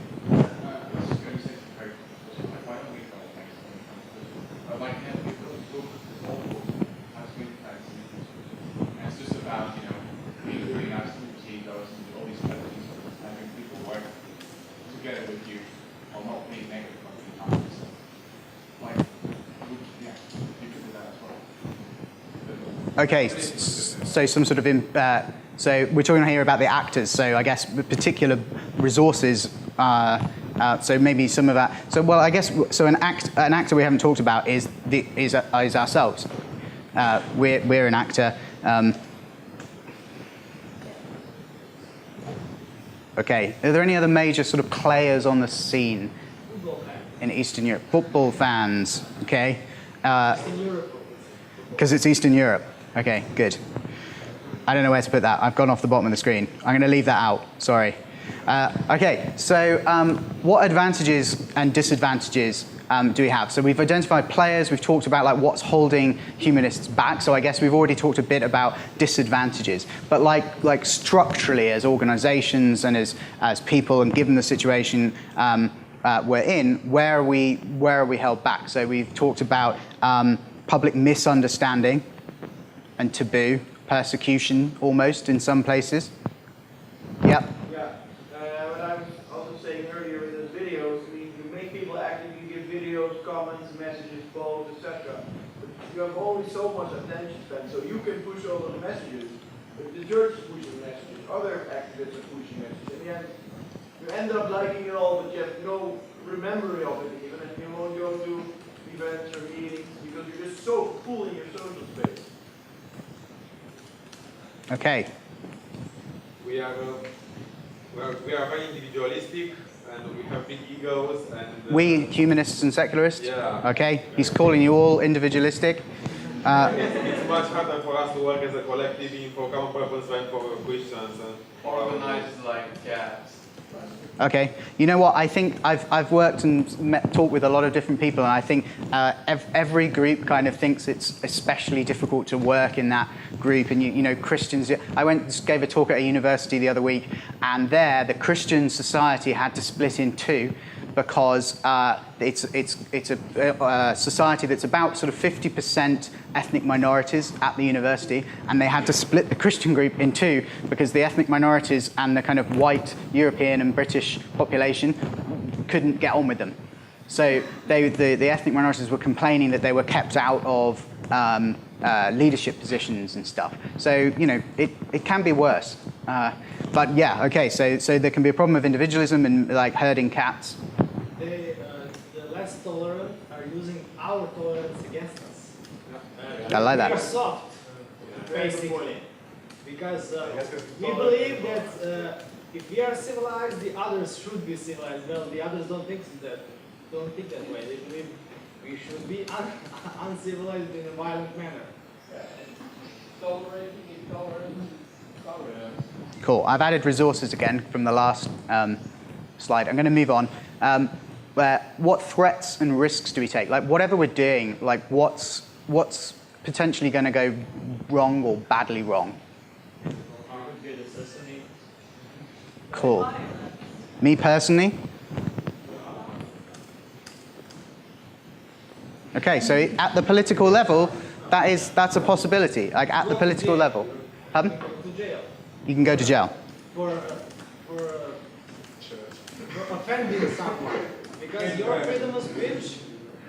S1: Okay, so some sort of, so we're talking here about the actors, so I guess particular resources, so maybe some of that, so well I guess, so an actor we haven't talked about is ourselves. We're an actor. Okay, are there any other major sort of players on the scene in Eastern Europe? Football fans, okay. Because it's Eastern Europe. Okay, good. I don't know where to put that. I've gone off the bottom of the screen. I'm going to leave that out. Sorry. Okay, so what advantages and disadvantages do we have? So we've identified players. We've talked about like what's holding humanists back. So I guess we've already talked a bit about disadvantages. But like structurally, as organizations and as people, and given the situation we're in, where are we held back? So we've talked about public misunderstanding and taboo, persecution almost in some places. Yep.
S7: Yeah, what I was also saying earlier in the videos, you make people active, you give videos, comments, messages, posts, etc. But you have only so much attention span, so you can push all the messages, but the church is pushing messages, other activists are pushing messages. In the end, you end up liking it all, but you have no memory of it even, and you won't go to events or meetings because you're just so full in your social space.
S1: Okay.
S6: We are very individualistic, and we have big egos. And
S1: we humanists and secularists.
S6: Yeah.
S1: Okay. He's calling you all individualistic.
S6: It's much harder for us to work as a collective for common purpose than for Christians. And
S5: organized like cats.
S1: Okay, you know what? I think I've worked and talked with a lot of different people, and I think every group kind of thinks it's especially difficult to work in that group. And you know, Christians. I gave a talk at a university the other week, and there the Christian society had to split in two because it's a society that's about sort of 50% ethnic minorities at the university, and they had to split the Christian group in two because the ethnic minorities and the kind of white European and British population couldn't get on with them. So the ethnic minorities were complaining that they were kept out of leadership positions and stuff. So you know, it can be worse. But yeah, okay. So there can be a problem of individualism and like herding cats.
S3: The less tolerant are using our tolerance against us.
S1: I like that.
S3: We are soft, basically, because we believe that if we are civilized, the others should be civilized. Well, the others don't think that way. They believe we should be uncivilized in a violent manner.
S12: tolerating intolerance, tolerance.
S1: Cool. I've added resources again from the last slide. I'm going to move on. What threats and risks do we take? Like whatever we're doing, like what's potentially going to go wrong or badly wrong? Cool. Me personally? Okay, so at the political level, that's a possibility. Like at the political level. Pardon?
S10: To jail.
S1: You can go to jail.
S10: For offending someone. Because your freedom of speech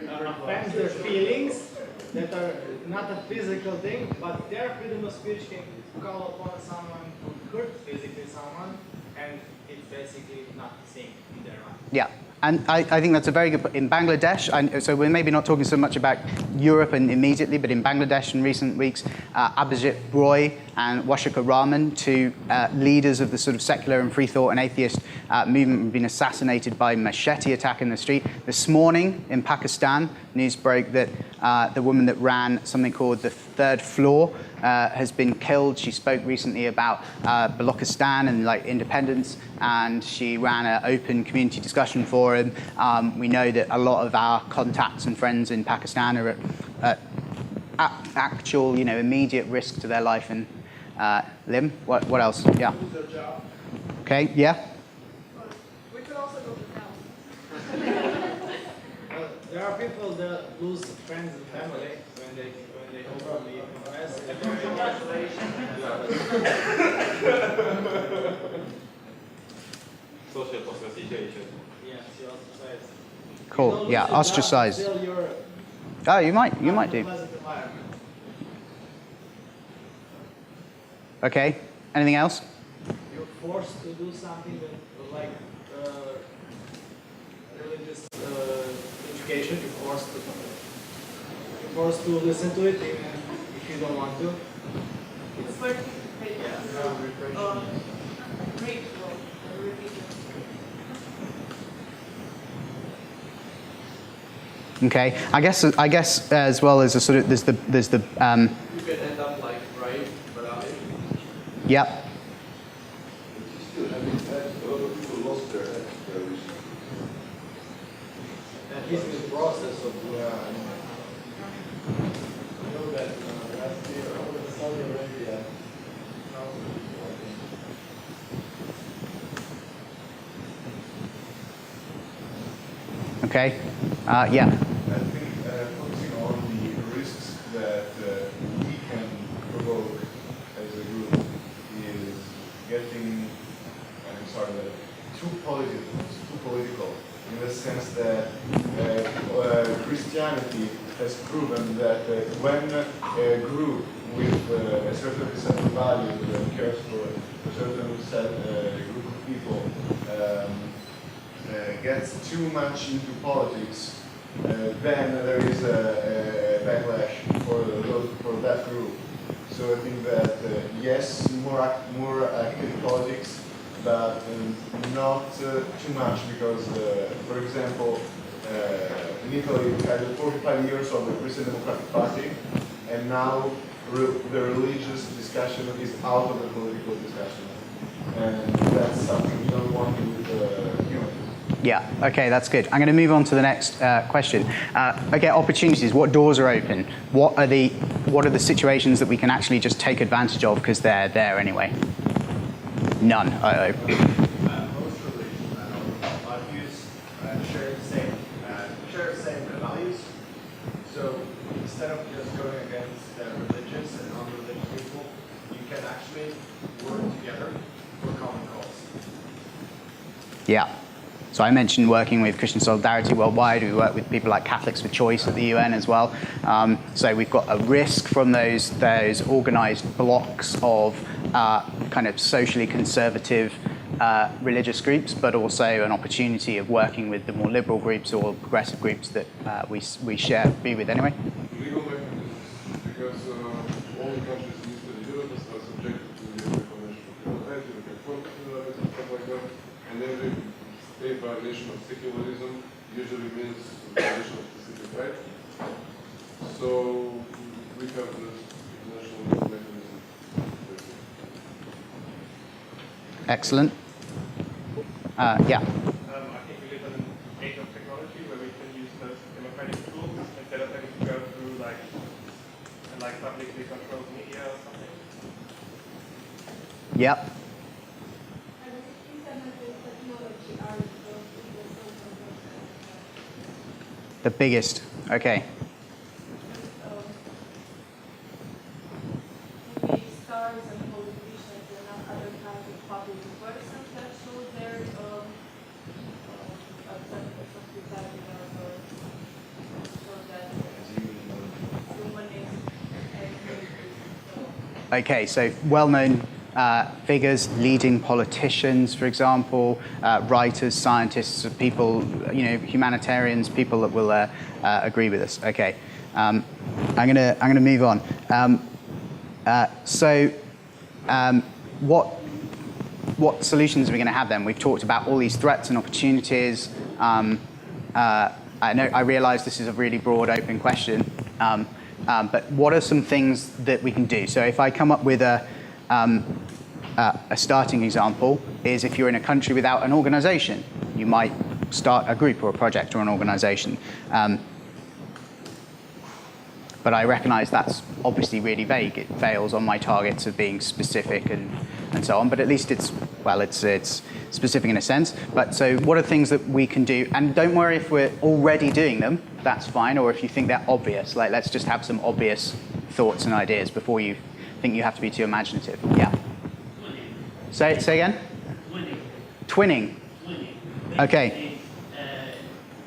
S10: offends their feelings that are not a physical thing, but their freedom of speech can call upon someone who hurt physically someone, and it's basically not the same in their mind.
S1: Yeah, and I think that's a very good point. In Bangladesh, so we're maybe not talking so much about Europe and immediately, but in Bangladesh in recent weeks, Abhijit Roy and Washika Rahman, two leaders of the sort of secular and free thought and atheist movement, have been assassinated by machete attack in the street. This morning in Pakistan, news broke that the woman that ran something called the Third Floor has been killed. She spoke recently about Balochistan and like independence, and she ran an open community discussion forum. We know that a lot of our contacts and friends in Pakistan are at actual, immediate risk to their life and limb. What else? Yeah. Okay. Yeah.
S4: We could also go to town.
S10: There are people that lose friends and family when they openly confess.
S6: Social ostracization.
S10: Yeah, she ostracized.
S1: Cool. Yeah. Ostracized. Oh, you might do. Okay. Anything else?
S10: You're forced to do something that, like religious education. You're forced to listen to it even if you don't want to.
S4: It's very great religion.
S1: Okay. I guess as well as a sort of there's the
S13: You can end up like right, but
S1: Yep.
S2: Still, I mean, a lot of people lost their religion.
S10: And he's in the process of
S3: I know that last year over in Saudi Arabia,
S1: Okay. Yeah.
S8: I think focusing on the risks that we can provoke as a group is getting, too political, in the sense that Christianity has proven that when a group with a certain set of values and cares for a certain group of people gets too much into politics, then there is a backlash for that group. So I think that yes, more active politics, but not too much, because, for example, in Italy we had 45 years of the Christian Democratic Party, and now the religious discussion is out of the political discussion, and that's something we don't want with humans.
S1: Yeah, okay, that's good. I'm going to move on to the next question. Okay, opportunities. What doors are open? What are the situations that we can actually just take advantage of because they're there anyway? None.
S14: Most religions values share the same values. So instead of just going against religious and non-religious people, you can actually work together for common cause.
S1: Yeah. So I mentioned working with Christian Solidarity Worldwide. We work with people like Catholics for Choice at the UN as well. So we've got a risk from those organised blocks of kind of socially conservative religious groups, but also an opportunity of working with the more liberal groups or progressive groups that we share be with anyway.
S2: Legal mechanisms, because all the countries in Eastern Europe are subjected to the Convention of Human Rights, you can focus on it and stuff like that, and every state violation of secularism usually means violation of specific rights. So we have the international legal mechanism
S1: Excellent. Yeah.
S15: I think we live in an age of technology where we can use those democratic tools instead of having to go through like publicly controlled media or something.
S1: Yep. The biggest. Okay.
S4: Maybe stars and politicians and not other kinds of public persons that show their acceptance of society or show that humanist and
S1: Okay, so well-known figures, leading politicians, for example, writers, scientists, people, humanitarians, people that will agree with us. Okay, I'm gonna move on. What solutions are we going to have then? We've talked about all these threats and opportunities. I realize this is a really broad, open question, but what are some things that we can do? So if I come up with a starting example is if you're in a country without an organization, you might start a group or a project or an organization. But I recognize that's obviously really vague. It fails on my targets of being specific and so on, but at least it's specific in a sense. But so what are things that we can do? And don't worry if we're already doing them, that's fine, or if you think they're obvious, like let's just have some obvious thoughts and ideas before you think you have to be too imaginative. Yeah. Say again? Twinning. Okay.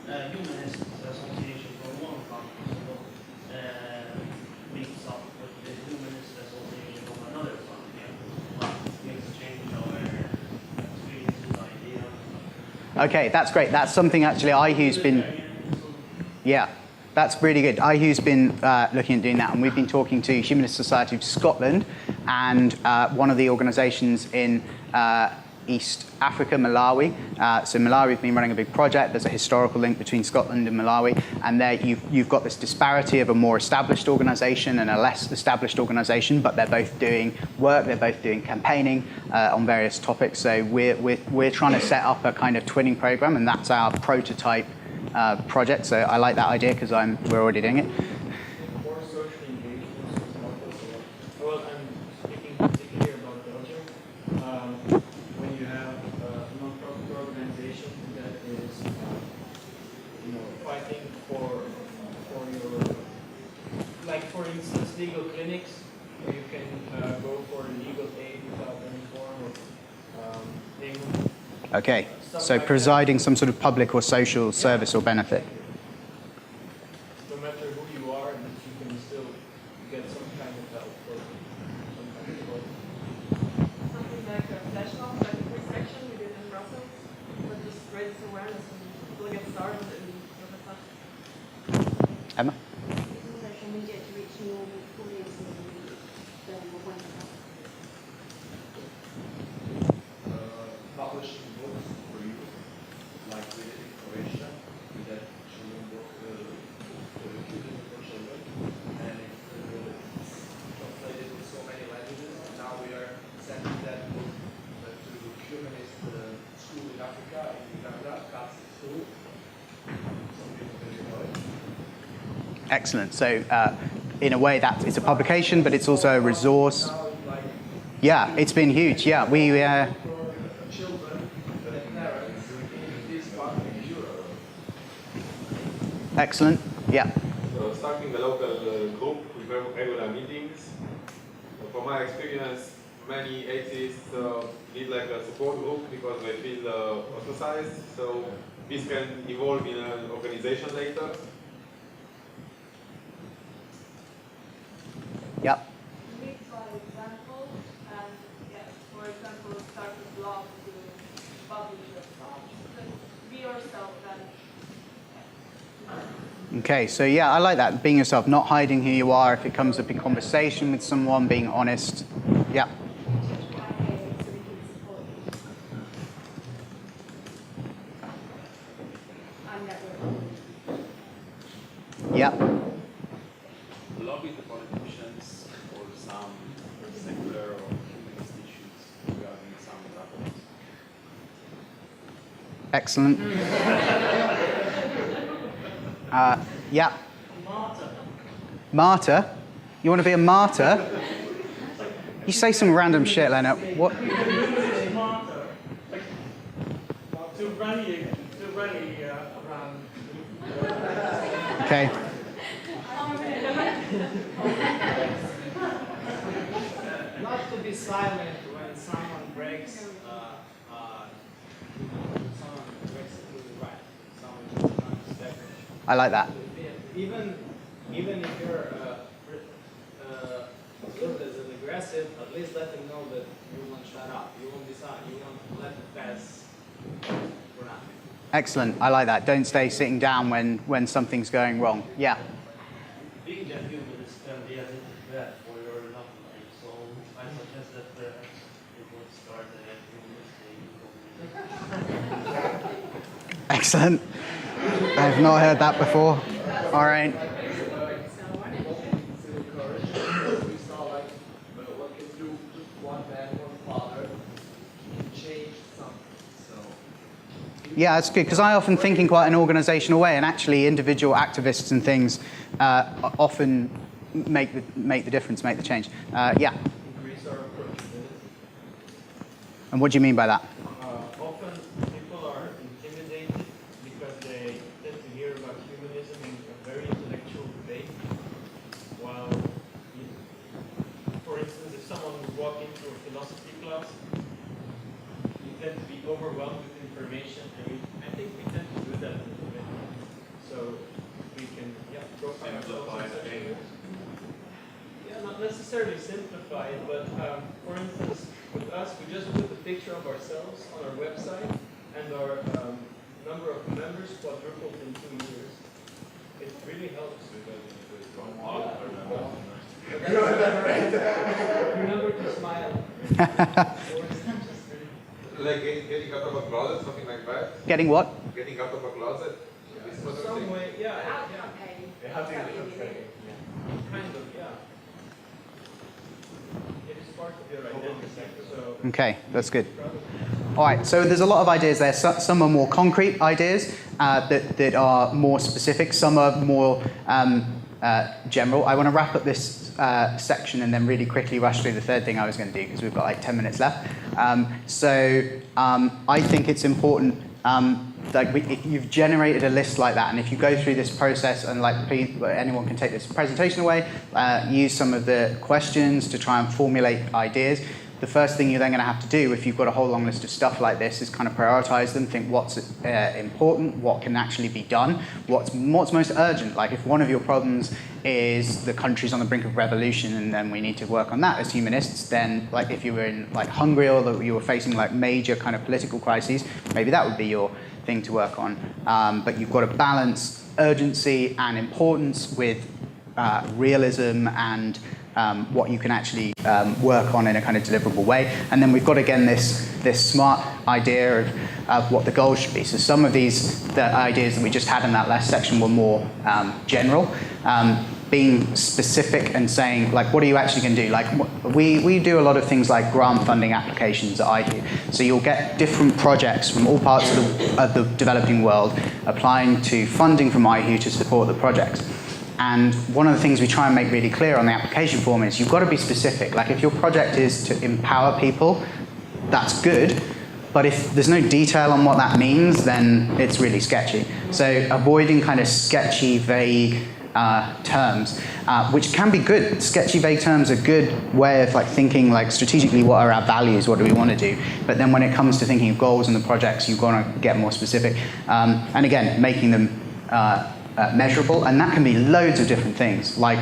S16: Humanist association from one country meets up with the Humanist association from another country. We exchange our experiences, ideas.
S1: Okay, that's great. That's something actually IHU's been. Yeah. That's really good. IHU's been looking at doing that, and we've been talking to Humanist Society of Scotland and one of the organisations in East Africa, Malawi. So Malawi have been running a big project. There's a historical link between Scotland and Malawi, and there you've got this disparity of a more established organisation and a less established organisation, but they're both doing work. They're both doing campaigning on various topics. So we're trying to set up a kind of twinning program, and that's our prototype project. So I like that idea because we're already doing it.
S5: More social engagements is more possible. Well, I'm speaking particularly about Belgium. When you have a non-profit organization that is, fighting for your, like for instance, legal clinics, where you can go for legal aid without any form of payment.
S1: Okay, so providing some sort of public or social service or benefit.
S5: No matter who you are, that you can still get some kind of help or some kind of support.
S4: something like a flash mob, like a section we did in Brussels, but just raise awareness and people get started and sort of stuff.
S1: Emma?
S9: Social media to reach new audiences than when
S14: Publishing books for you, like with information that children book for children, and it's translated in so many languages. And now we are sending that book to Humanist school in Africa, in Uganda, Catholic school. Some people can know it.
S1: Excellent. So in a way, it's a publication, but it's also a resource. Yeah, it's been huge. Yeah, we. Excellent. Yeah.
S6: So starting a local group with regular meetings. From my experience, many atheists need like a support group because they feel ostracized. So this can evolve in an organization later.
S1: Yep.
S4: Lead by example, and yes, for example, start a blog to publish your thoughts. Be yourself and.
S1: Okay, so yeah, I like that. Being yourself, not hiding who you are. If it comes up in conversation with someone, being honest. Yeah. Yeah.
S5: Lobby the politicians for some secular or humanist issues regarding some topics.
S1: Excellent. Yeah.
S16: Martyr.
S1: Martyr? You want to be a martyr? You say some random shit, Leonard. What?
S12: Martyr. Like, to rally around.
S1: Okay.
S10: Not to be silent when someone breaks through the right. Someone tries to
S1: I like that.
S10: even if you're looked as an aggressive, at least let them know that you won't shut up. You won't decide. You won't let it pass for nothing.
S1: Excellent. I like that. Don't stay sitting down when something's going wrong. Yeah.
S16: Being a humanist can be a little bad for your love life, so I suggest that perhaps you would start a humanist.
S1: Excellent. I've not heard that before. All right. Yeah, that's good, because I often think in quite an organizational way, and actually individual activists and things often make the difference, make the change. Yeah.
S5: Increase our approachability.
S1: And what do you mean by that?
S5: Often people are intimidated because they tend to hear about humanism in a very intellectual debate, while, for instance, if someone would walk into a philosophy class, you tend to be overwhelmed with information, and I think we tend to do that a little bit. So we can, profile ourselves in such a way. Yeah, not necessarily simplify it, but for instance, with us, we just put a picture of ourselves on our website, and our number of members quadrupled in 2 years. It really helps. Remember to smile.
S6: Like getting out of a closet, something like that?
S1: Getting what?
S6: Getting out of a closet?
S5: In some way, yeah.
S8: Having a campaign.
S5: Kind of, yeah. It is part of your identity, so...
S1: Okay, that's good. All right, so there's a lot of ideas there. Some are more concrete ideas that are more specific. Some are more general. I want to wrap up this section and then really quickly rush through the third thing I was going to do, because we've got like 10 minutes left. I think it's important, you've generated a list like that, and if you go through this process, and like anyone can take this presentation away, use some of the questions to try and formulate ideas. The first thing you're then going to have to do, if you've got a whole long list of stuff like this, is kind of prioritize them, think what's important, what can actually be done, what's most urgent. Like if one of your problems is the country's on the brink of revolution and then we need to work on that as humanists, then like if you were in like Hungary or that you were facing like major kind of political crises, maybe that would be your thing to work on. But you've got to balance urgency and importance with realism and what you can actually work on in a kind of deliverable way. And then we've got, again, this smart idea of what the goals should be. So some of the ideas that we just had in that last section were more general. Being specific and saying, like, what are you actually going to do? Like, we do a lot of things like grant funding applications at IHU. So you'll get different projects from all parts of the developing world applying to funding from IHU to support the projects. And one of the things we try and make really clear on the application form is you've got to be specific. Like if your project is to empower people, that's good. But if there's no detail on what that means, then it's really sketchy. So avoiding kind of sketchy, vague terms, which can be good. Sketchy, vague terms are a good way of like thinking like strategically, what are our values, what do we want to do? But then when it comes to thinking of goals and the projects, you've got to get more specific. And again, making them measurable, and that can be loads of different things. Like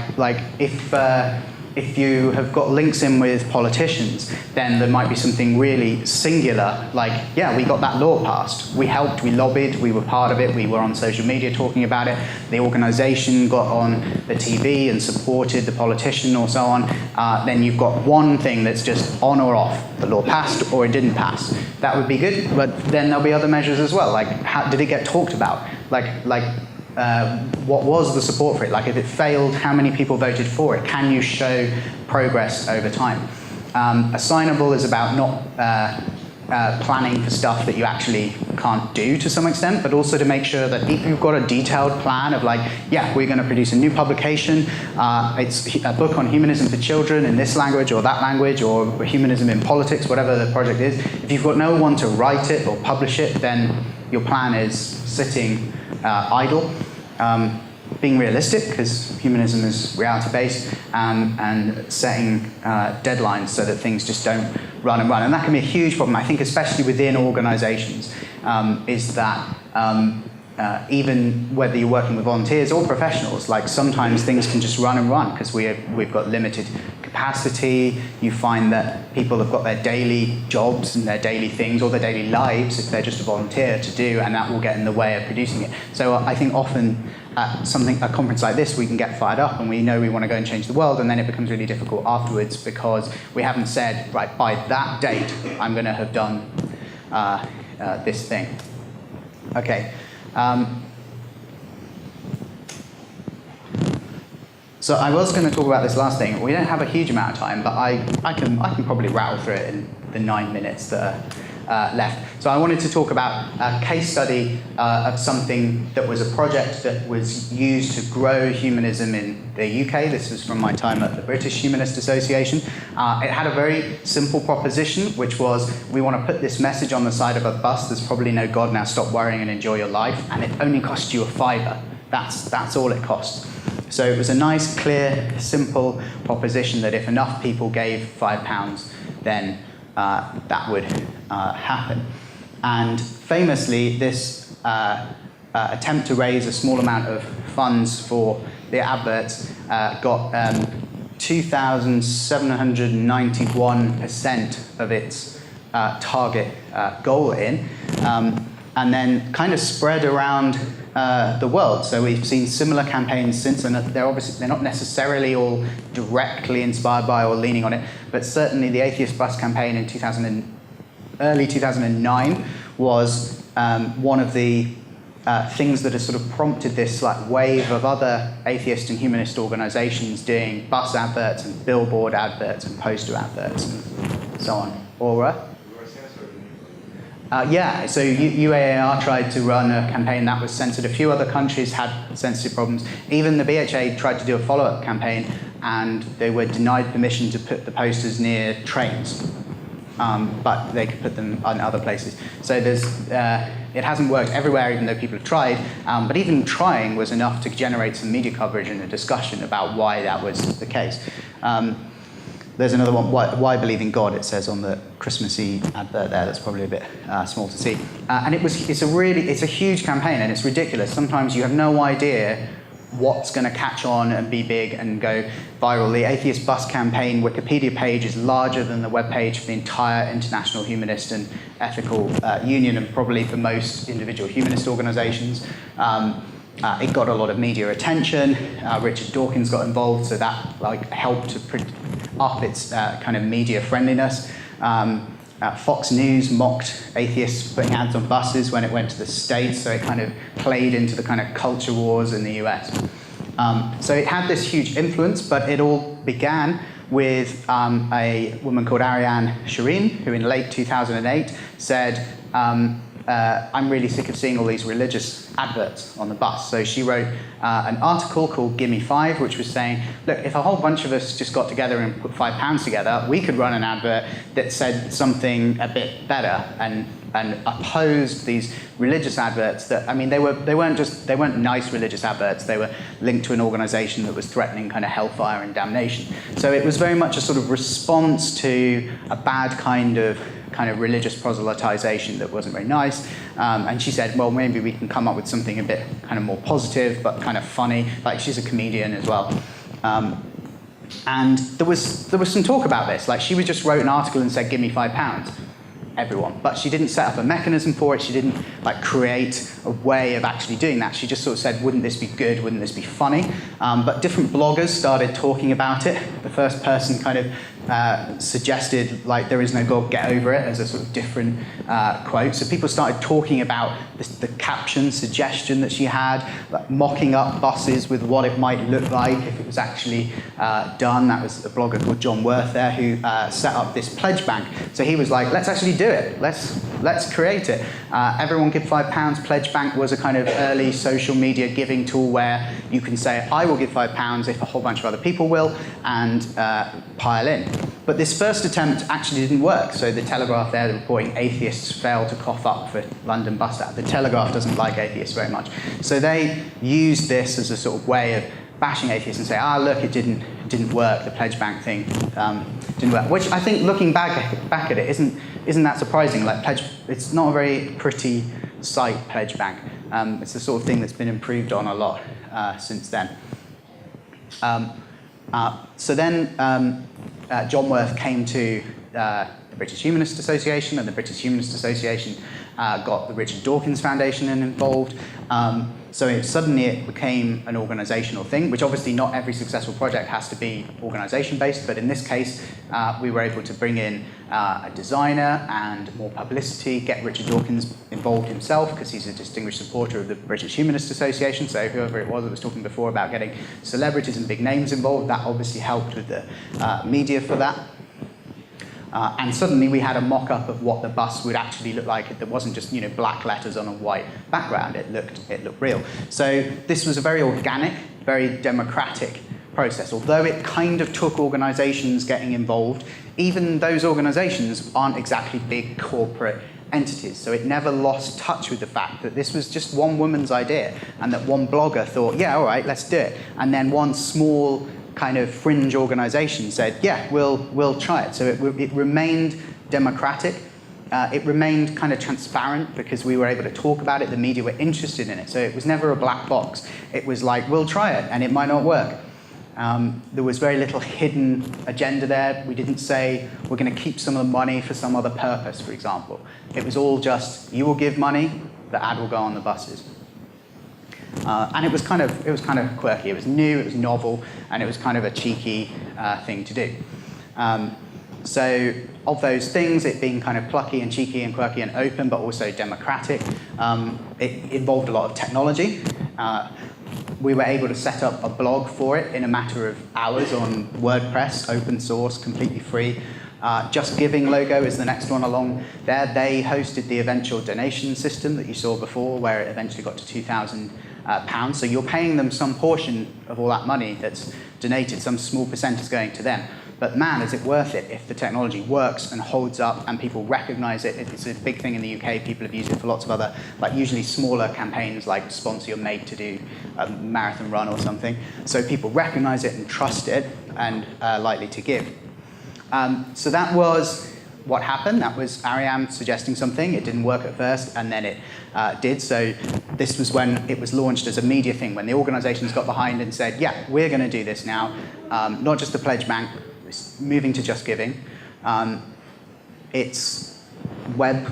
S1: if you have got links in with politicians, then there might be something really singular, like, yeah, we got that law passed. We helped, we lobbied, we were part of it, we were on social media talking about it, the organization got on the TV and supported the politician or so on. Then you've got one thing that's just on or off. The law passed or it didn't pass. That would be good, but then there'll be other measures as well, like how did it get talked about? What was the support for it? Like if it failed, how many people voted for it? Can you show progress over time? Assignable is about not planning for stuff that you actually can't do to some extent, but also to make sure that if you've got a detailed plan of like, yeah, we're going to produce a new publication, it's a book on humanism for children in this language or that language, or humanism in politics, whatever the project is. If you've got no one to write it or publish it, then your plan is sitting idle. Being realistic, because humanism is reality-based, and setting deadlines so that things just don't run and run. And that can be a huge problem, I think, especially within organizations, is that even whether you're working with volunteers or professionals, like sometimes things can just run and run because we've got limited capacity. You find that people have got their daily jobs and their daily things or their daily lives, if they're just a volunteer, to do, and that will get in the way of producing it. So I think often at a conference like this, we can get fired up and we know we want to go and change the world, and then it becomes really difficult afterwards because we haven't said, right, by that date, I'm going to have done this thing. Okay. So I was going to talk about this last thing. We don't have a huge amount of time, but I can probably rattle through it in the 9 minutes that are left. So I wanted to talk about a case study of something that was a project that was used to grow humanism in the UK. This was from my time at the British Humanist Association. It had a very simple proposition, which was, we want to put this message on the side of a bus: there's probably no God, now stop worrying and enjoy your life, and it only cost you £5. That's all it costs. So it was a nice, clear, simple proposition that if enough people gave £5, then that would happen. And famously, this attempt to raise a small amount of funds for the adverts got 2,791% of its target goal in, and then kind of spread around the world. So we've seen similar campaigns since, and they're not necessarily all directly inspired by or leaning on it, but certainly the Atheist Bus campaign in early 2009 was one of the things that has sort of prompted this like wave of other atheist and humanist organizations doing bus adverts and billboard adverts and poster adverts and so on. Aura? Yeah, so UAAR tried to run a campaign that was censored. A few other countries had censorship problems. Even the BHA tried to do a follow-up campaign, and they were denied permission to put the posters near trains, but they could put them on other places. So it hasn't worked everywhere, even though people have tried, but even trying was enough to generate some media coverage and a discussion about why that was the case. There's another one, why believe in God, it says on the Christmassy advert there. That's probably a bit small to see. And it's a huge campaign, and it's ridiculous. Sometimes you have no idea what's going to catch on and be big and go viral. The Atheist Bus campaign Wikipedia page is larger than the webpage for the entire International Humanist and Ethical Union, and probably for most individual humanist organizations. It got a lot of media attention. Richard Dawkins got involved, so that helped to up its kind of media friendliness. Fox News mocked atheists putting ads on buses when it went to the States, so it kind of played into the kind of culture wars in the US. So it had this huge influence, but it all began with a woman called Ariane Shireen, who in late 2008 said, I'm really sick of seeing all these religious adverts on the bus. So she wrote an article called Gimme 5, which was saying, look, if a whole bunch of us just got together and put £5 together, we could run an advert that said something a bit better and opposed these religious adverts that, I mean, they weren't nice religious adverts. They were linked to an organization that was threatening kind of hellfire and damnation. So it was very much a sort of response to a bad kind of religious proselytization that wasn't very nice. And she said, well, maybe we can come up with something a bit kind of more positive, but kind of funny. Like, she's a comedian as well. And there was some talk about this. Like, she just wrote an article and said, give me £5, everyone. But she didn't set up a mechanism for it. She didn't create a way of actually doing that. She just sort of said, wouldn't this be good? Wouldn't this be funny? But different bloggers started talking about it. The first person kind of suggested, like, there is no God, get over it, as a sort of different quote. So people started talking about the caption suggestion that she had, like mocking up buses with what it might look like if it was actually done. That was a blogger called John Worth there who set up this pledge bank. So he was like, let's actually do it. Let's create it. Everyone give £5. Pledge bank was a kind of early social media giving tool where you can say, I will give £5 if a whole bunch of other people will, and pile in. But this first attempt actually didn't work. So the Telegraph there reporting atheists fail to cough up for London bus stop. The Telegraph doesn't like atheists very much. So they used this as a sort of way of bashing atheists and say, look, it didn't work. The pledge bank thing didn't work. Which I think, looking back at it, isn't that surprising? Like it's not a very pretty sight, pledge bank. It's the sort of thing that's been improved on a lot since then. So then John Worth came to the British Humanist Association, and the British Humanist Association got the Richard Dawkins Foundation involved. So suddenly it became an organisational thing, which obviously not every successful project has to be organisation-based, but in this case, we were able to bring in a designer and more publicity, get Richard Dawkins involved himself, because he's a distinguished supporter of the British Humanist Association, so whoever it was that was talking before about getting celebrities and big names involved, that obviously helped with the media for that. And suddenly we had a mock-up of what the bus would actually look like. It wasn't just, black letters on a white background. It looked real. So this was a very organic, very democratic process. Although it kind of took organisations getting involved, even those organisations aren't exactly big corporate entities. So it never lost touch with the fact that this was just one woman's idea, and that one blogger thought, yeah, all right, let's do it. And then one small kind of fringe organisation said, yeah, we'll try it. So it remained democratic. It remained kind of transparent because we were able to talk about it. The media were interested in it. So it was never a black box. It was like, we'll try it, and it might not work. There was very little hidden agenda there. We didn't say, we're going to keep some of the money for some other purpose, for example. It was all just, you will give money, the ad will go on the buses. And it was kind of quirky. It was new, it was novel, and it was kind of a cheeky thing to do. So of those things, it being kind of plucky and cheeky and quirky and open, but also democratic, it involved a lot of technology. We were able to set up a blog for it in a matter of hours on WordPress, open source, completely free. Just Giving logo is the next one along there. They hosted the eventual donation system that you saw before, where it eventually got to £2,000. So you're paying them some portion of all that money that's donated, some small percent is going to them. But man, is it worth it if the technology works and holds up and people recognize it. It's a big thing in the UK. People have used it for lots of other, like usually smaller campaigns like sponsor your mate to do a marathon run or something. So people recognize it and trust it and are likely to give. So that was what happened. That was Ariane suggesting something. It didn't work at first, and then it did. So this was when it was launched as a media thing, when the organizations got behind and said, yeah, we're going to do this now. Not just the pledge bank, it's moving to Just Giving. Its web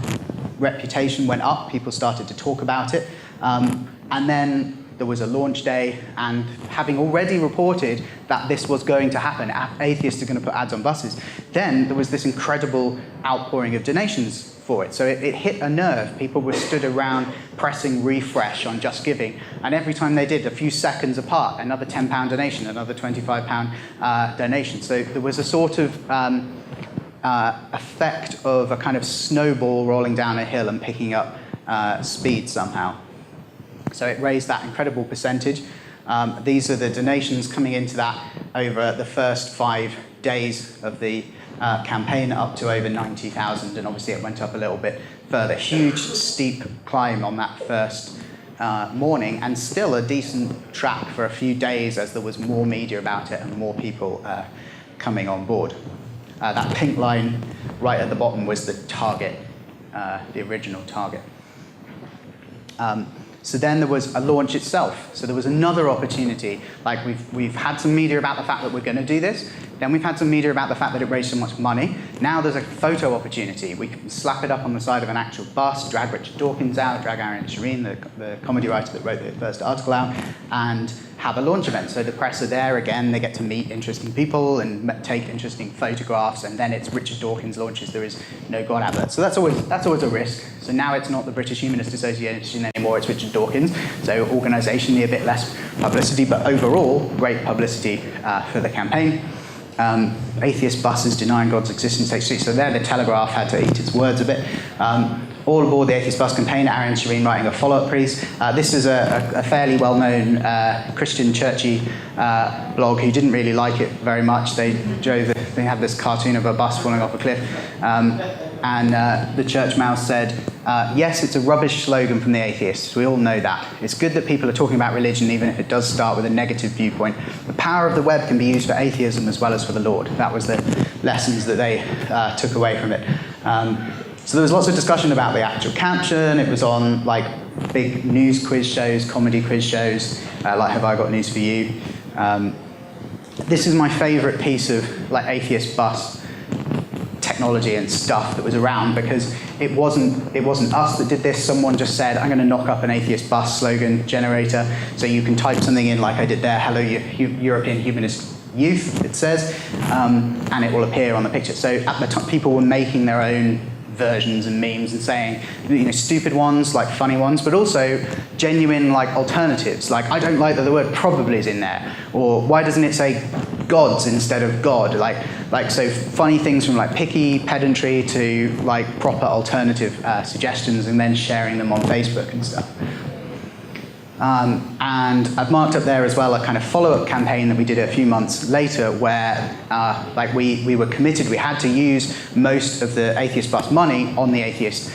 S1: reputation went up. People started to talk about it. And then there was a launch day, and having already reported that this was going to happen, atheists are going to put ads on buses, then there was this incredible outpouring of donations for it. So it hit a nerve. People were stood around pressing refresh on Just Giving, and every time they did, a few seconds apart, another £10 donation, another £25 donation. So there was a sort of effect of a kind of snowball rolling down a hill and picking up speed somehow. So it raised that incredible percentage. These are the donations coming into that over the first 5 days of the campaign, up to over 90,000, and obviously it went up a little bit further. Huge, steep climb on that first morning, and still a decent track for a few days as there was more media about it and more people coming on board. That pink line right at the bottom was the target, the original target. So then there was a launch itself. So there was another opportunity. Like we've had some media about the fact that we're going to do this. Then we've had some media about the fact that it raised so much money. Now there's a photo opportunity. We can slap it up on the side of an actual bus, drag Richard Dawkins out, drag Arian Shireen, the comedy writer that wrote the first article out, and have a launch event. So the press are there again, they get to meet interesting people and take interesting photographs, and then it's Richard Dawkins launches There Is No God advert. So that's always a risk. So now it's not the British Humanist Association anymore, it's Richard Dawkins. So organisationally a bit less publicity, but overall great publicity for the campaign. Atheist buses denying God's existence takes streets. So there the Telegraph had to eat its words a bit. All aboard the Atheist Bus campaign, Arian Shireen writing a follow-up piece. This is a fairly well-known Christian churchy blog who didn't really like it very much. They had this cartoon of a bus falling off a cliff. And the Church Mouse said, yes, it's a rubbish slogan from the atheists. We all know that. It's good that people are talking about religion, even if it does start with a negative viewpoint. The power of the web can be used for atheism as well as for the Lord. That was the lessons that they took away from it. So there was lots of discussion about the actual caption. It was on like big news quiz shows, comedy quiz shows, like Have I Got News For You? This is my favourite piece of like atheist bus technology and stuff that was around, because it wasn't us that did this. Someone just said, I'm going to knock up an atheist bus slogan generator, so you can type something in like I did there, hello European Humanist Youth, it says, and it will appear on the picture. So at the time, people were making their own versions and memes and saying, stupid ones, like funny ones, but also genuine like alternatives. Like, I don't like that the word probably is in there, or why doesn't it say gods instead of God? Like so funny things from like picky pedantry to like proper alternative suggestions, and then sharing them on Facebook and stuff. And I've marked up there as well a kind of follow-up campaign that we did a few months later where like we were committed. We had to use most of the atheist bus money on the atheist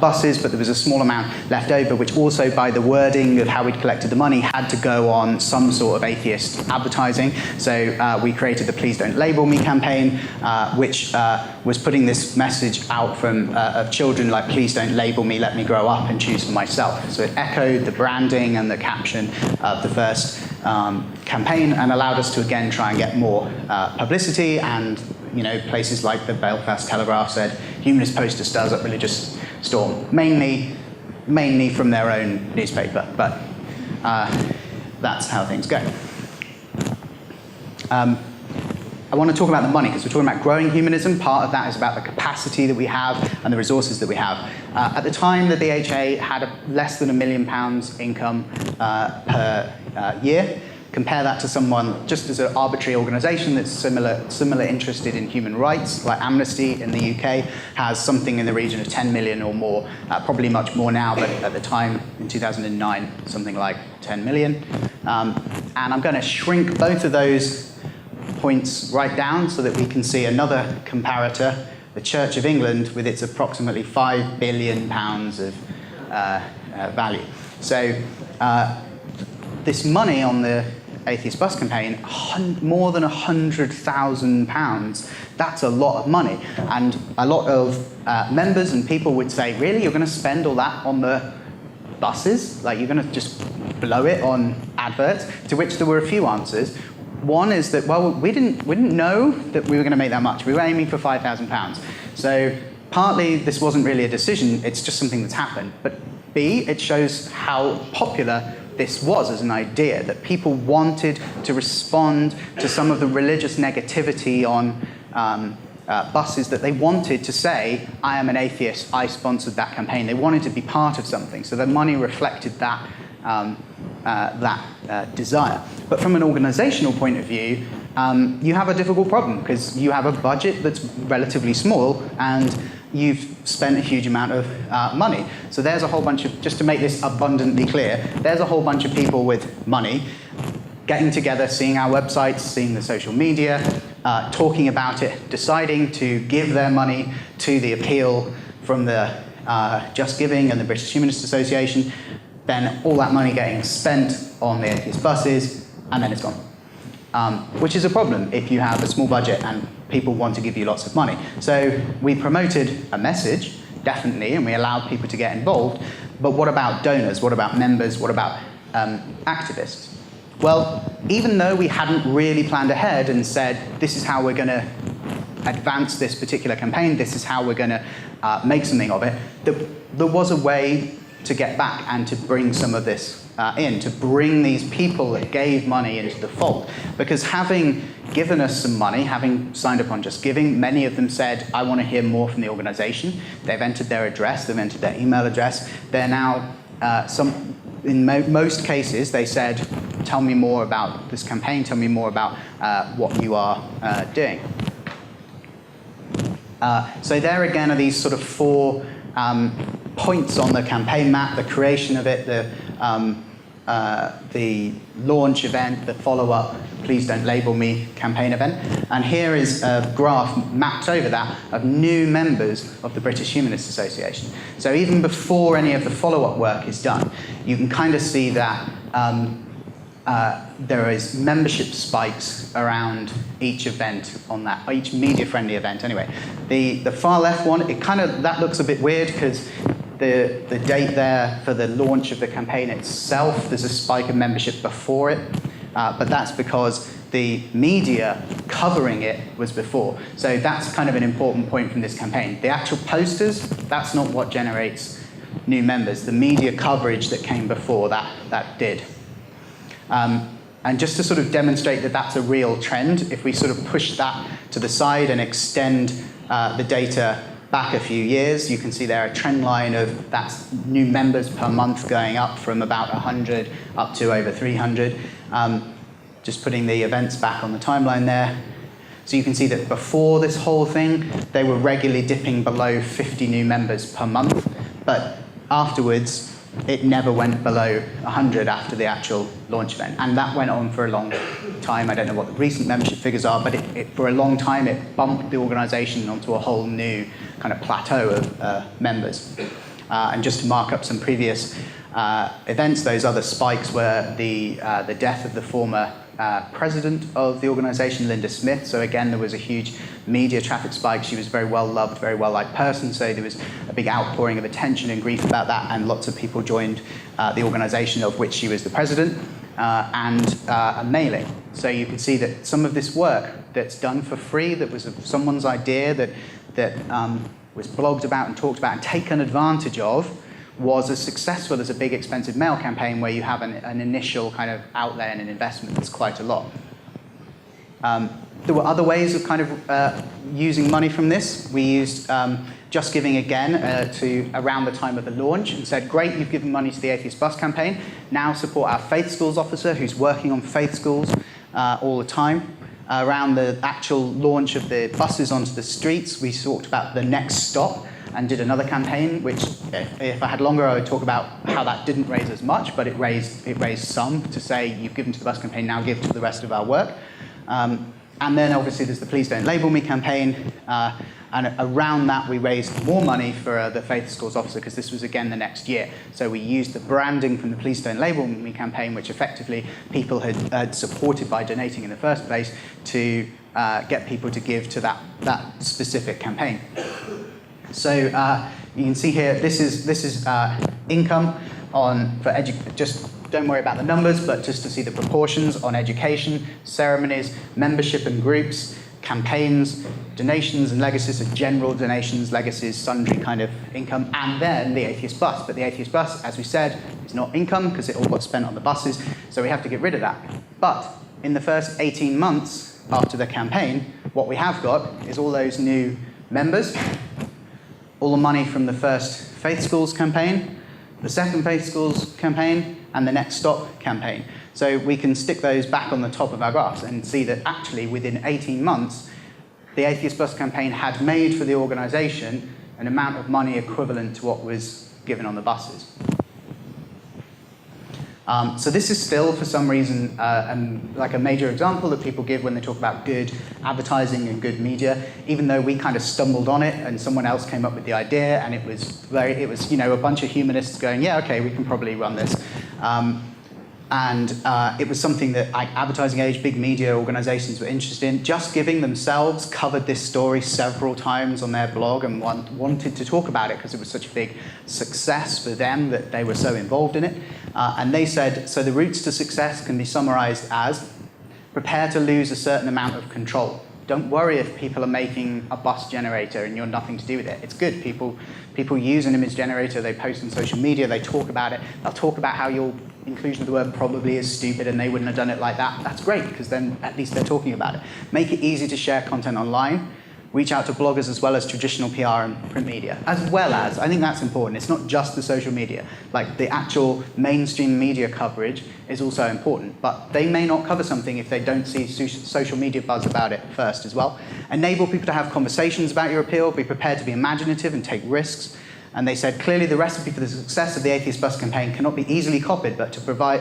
S1: buses, but there was a small amount left over, which also by the wording of how we'd collected the money had to go on some sort of atheist advertising. So we created the Please Don't Label Me campaign, which was putting this message out from of children like, please don't label me, let me grow up and choose for myself. So it echoed the branding and the caption of the first campaign, and allowed us to again try and get more publicity. And places like the Belfast Telegraph said Humanist poster stirs up religious storm, mainly from their own newspaper, but that's how things go. I want to talk about the money, because we're talking about growing humanism. Part of that is about the capacity that we have and the resources that we have. At the time, the BHA had less than £1 million income per year. Compare that to someone, just as an arbitrary organisation that's similar interested in human rights, like Amnesty in the UK, has something in the region of 10 million or more, probably much more now, but at the time, in 2009, something like 10 million. And I'm going to shrink both of those points right down so that we can see another comparator, the Church of England, with its approximately £5 billion of value. So this money on the atheist bus campaign, more than £100,000. That's a lot of money. And a lot of members and people would say, really, you're going to spend all that on the buses? Like, you're going to just blow it on adverts? To which there were a few answers. One is that, well, we didn't know that we were going to make that much. We were aiming for £5,000. So partly this wasn't really a decision, it's just something that's happened. But B, it shows how popular this was as an idea, that people wanted to respond to some of the religious negativity on buses, that they wanted to say, I am an atheist, I sponsored that campaign. They wanted to be part of something. So the money reflected that, desire. But from an organizational point of view, you have a difficult problem, because you have a budget that's relatively small, and you've spent a huge amount of money. So there's a whole bunch of, just to make this abundantly clear, there's a whole bunch of people with money getting together, seeing our websites, seeing the social media, talking about it, deciding to give their money to the appeal from the Just Giving and the British Humanist Association, then all that money getting spent on the atheist buses, and then it's gone. Which is a problem if you have a small budget and people want to give you lots of money. So we promoted a message, definitely, and we allowed people to get involved, but what about donors? What about members? What about activists? Well, even though we hadn't really planned ahead and said, this is how we're going to advance this particular campaign, this is how we're going to make something of it, there was a way to get back and to bring some of this in, to bring these people that gave money into the fold. Because having given us some money, having signed up on Just Giving, many of them said, I want to hear more from the organization. They've entered their address, they've entered their email address. They're now, in most cases, they said, tell me more about this campaign, tell me more about what you are doing. So there again are these sort of 4 points on the campaign map: the creation of it, the launch event, the follow-up, please don't label me campaign event. And here is a graph mapped over that of new members of the British Humanist Association. So even before any of the follow-up work is done, you can kind of see that there is membership spikes around each event on that, each media-friendly event anyway. The far left one, that looks a bit weird because the date there for the launch of the campaign itself, there's a spike of membership before it, but that's because the media covering it was before. So that's kind of an important point from this campaign. The actual posters, that's not what generates new members. The media coverage that came before that did. And just to sort of demonstrate that that's a real trend, if we sort of push that to the side and extend the data back a few years, you can see there a trend line of that's new members per month going up from about 100 up to over 300. Just putting the events back on the timeline there. So you can see that before this whole thing, they were regularly dipping below 50 new members per month, but afterwards, it never went below 100 after the actual launch event. And that went on for a long time. I don't know what the recent membership figures are, but for a long time, it bumped the organization onto a whole new kind of plateau of members. And just to mark up some previous events, those other spikes were the death of the former president of the organization, Linda Smith. So again, there was a huge media traffic spike. She was a very well-loved, very well-liked person, so there was a big outpouring of attention and grief about that, and lots of people joined the organization of which she was the president, and a mailing. So you can see that some of this work that's done for free, that was someone's idea, that was blogged about and talked about and taken advantage of, was as successful as a big expensive mail campaign where you have an initial kind of outlay and an investment that's quite a lot. There were other ways of kind of using money from this. We used Just Giving again to around the time of the launch and said, great, you've given money to the Atheist Bus campaign. Now support our faith schools officer who's working on faith schools all the time. Around the actual launch of the buses onto the streets, we talked about the next stop and did another campaign, which if I had longer, I would talk about how that didn't raise as much, but it raised some to say, you've given to the bus campaign, now give to the rest of our work. And then obviously there's the Please Don't Label Me campaign, and around that we raised more money for the Faith Schools Officer, because this was again the next year. So we used the branding from the Please Don't Label Me campaign, which effectively people had supported by donating in the first place, to get people to give to that specific campaign. So you can see here, this is income for just don't worry about the numbers, but just to see the proportions on education, ceremonies, membership and groups, campaigns, donations and legacies, so general donations, legacies, sundry kind of income, and then the Atheist Bus. But the Atheist Bus, as we said, is not income because it all got spent on the buses, so we have to get rid of that. But in the first 18 months after the campaign, what we have got is all those new members, all the money from the first Faith Schools campaign, the second Faith Schools campaign, and the Next Stop campaign. So we can stick those back on the top of our graphs and see that actually within 18 months, the Atheist Bus campaign had made for the organization an amount of money equivalent to what was given on the buses. So this is still, for some reason, like a major example that people give when they talk about good advertising and good media, even though we kind of stumbled on it and someone else came up with the idea, and it was a bunch of humanists going, yeah, okay, we can probably run this. It was something that advertising age, big media organizations were interested in. Just Giving themselves covered this story several times on their blog and wanted to talk about it because it was such a big success for them that they were so involved in it. And they said, so the routes to success can be summarized as prepare to lose a certain amount of control. Don't worry if people are making a bus generator and you're nothing to do with it. It's good. People use an image generator, they post on social media, they talk about it. They'll talk about how your inclusion of the word probably is stupid and they wouldn't have done it like that. That's great, because then at least they're talking about it. Make it easy to share content online. Reach out to bloggers as well as traditional PR and print media, as well as, I think that's important, it's not just the social media. Like the actual mainstream media coverage is also important, but they may not cover something if they don't see social media buzz about it first as well. Enable people to have conversations about your appeal, be prepared to be imaginative and take risks. And they said, clearly the recipe for the success of the Atheist Bus campaign cannot be easily copied, but to provide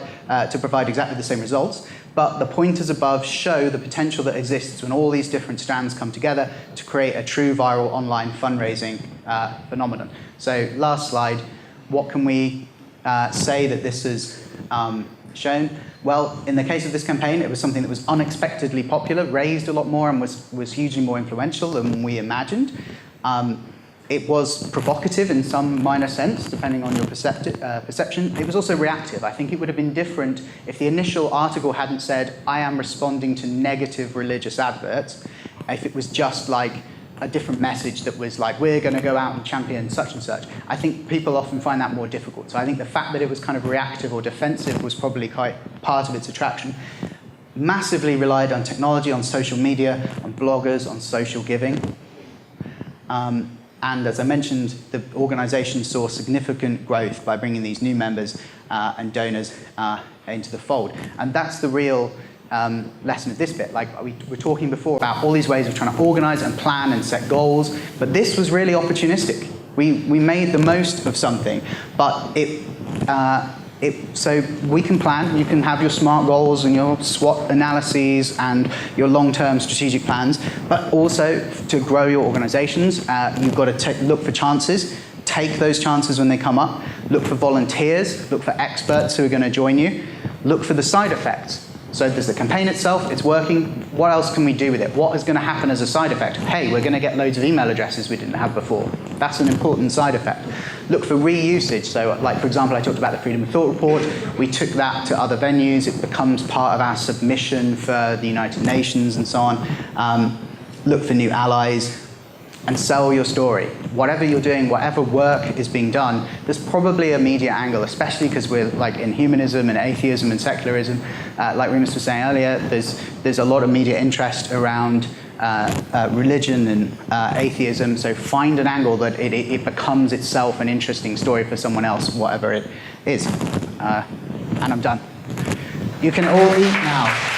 S1: exactly the same results. But the pointers above show the potential that exists when all these different strands come together to create a true viral online fundraising phenomenon. So last slide, what can we say that this has shown? Well, in the case of this campaign, it was something that was unexpectedly popular, raised a lot more, and was hugely more influential than we imagined. It was provocative in some minor sense, depending on your perception. It was also reactive. I think it would have been different if the initial article hadn't said, I am responding to negative religious adverts, if it was just like a different message that was like, we're going to go out and champion such and such. I think people often find that more difficult. So I think the fact that it was kind of reactive or defensive was probably quite part of its attraction. Massively relied on technology, on social media, on bloggers, on social giving. And as I mentioned, the organization saw significant growth by bringing these new members and donors into the fold. And that's the real lesson of this bit. Like we were talking before about all these ways of trying to organize and plan and set goals, but this was really opportunistic. We made the most of something, but so we can plan, you can have your SMART goals and your SWOT analyses and your long-term strategic plans, but also to grow your organizations, you've got to look for chances, take those chances when they come up, look for volunteers, look for experts who are going to join you, look for the side effects. So there's the campaign itself, it's working, what else can we do with it? What is going to happen as a side effect? Hey, we're going to get loads of email addresses we didn't have before. That's an important side effect. Look for reusage. So like, for example, I talked about the Freedom of Thought report. We took that to other venues. It becomes part of our submission for the United Nations and so on. Look for new allies and sell your story. Whatever you're doing, whatever work is being done, there's probably a media angle, especially because we're like in humanism and atheism and secularism. Like Remus was saying earlier, there's a lot of media interest around religion and atheism, so find an angle that it becomes itself an interesting story for someone else, whatever it is. And I'm done. You can all eat now.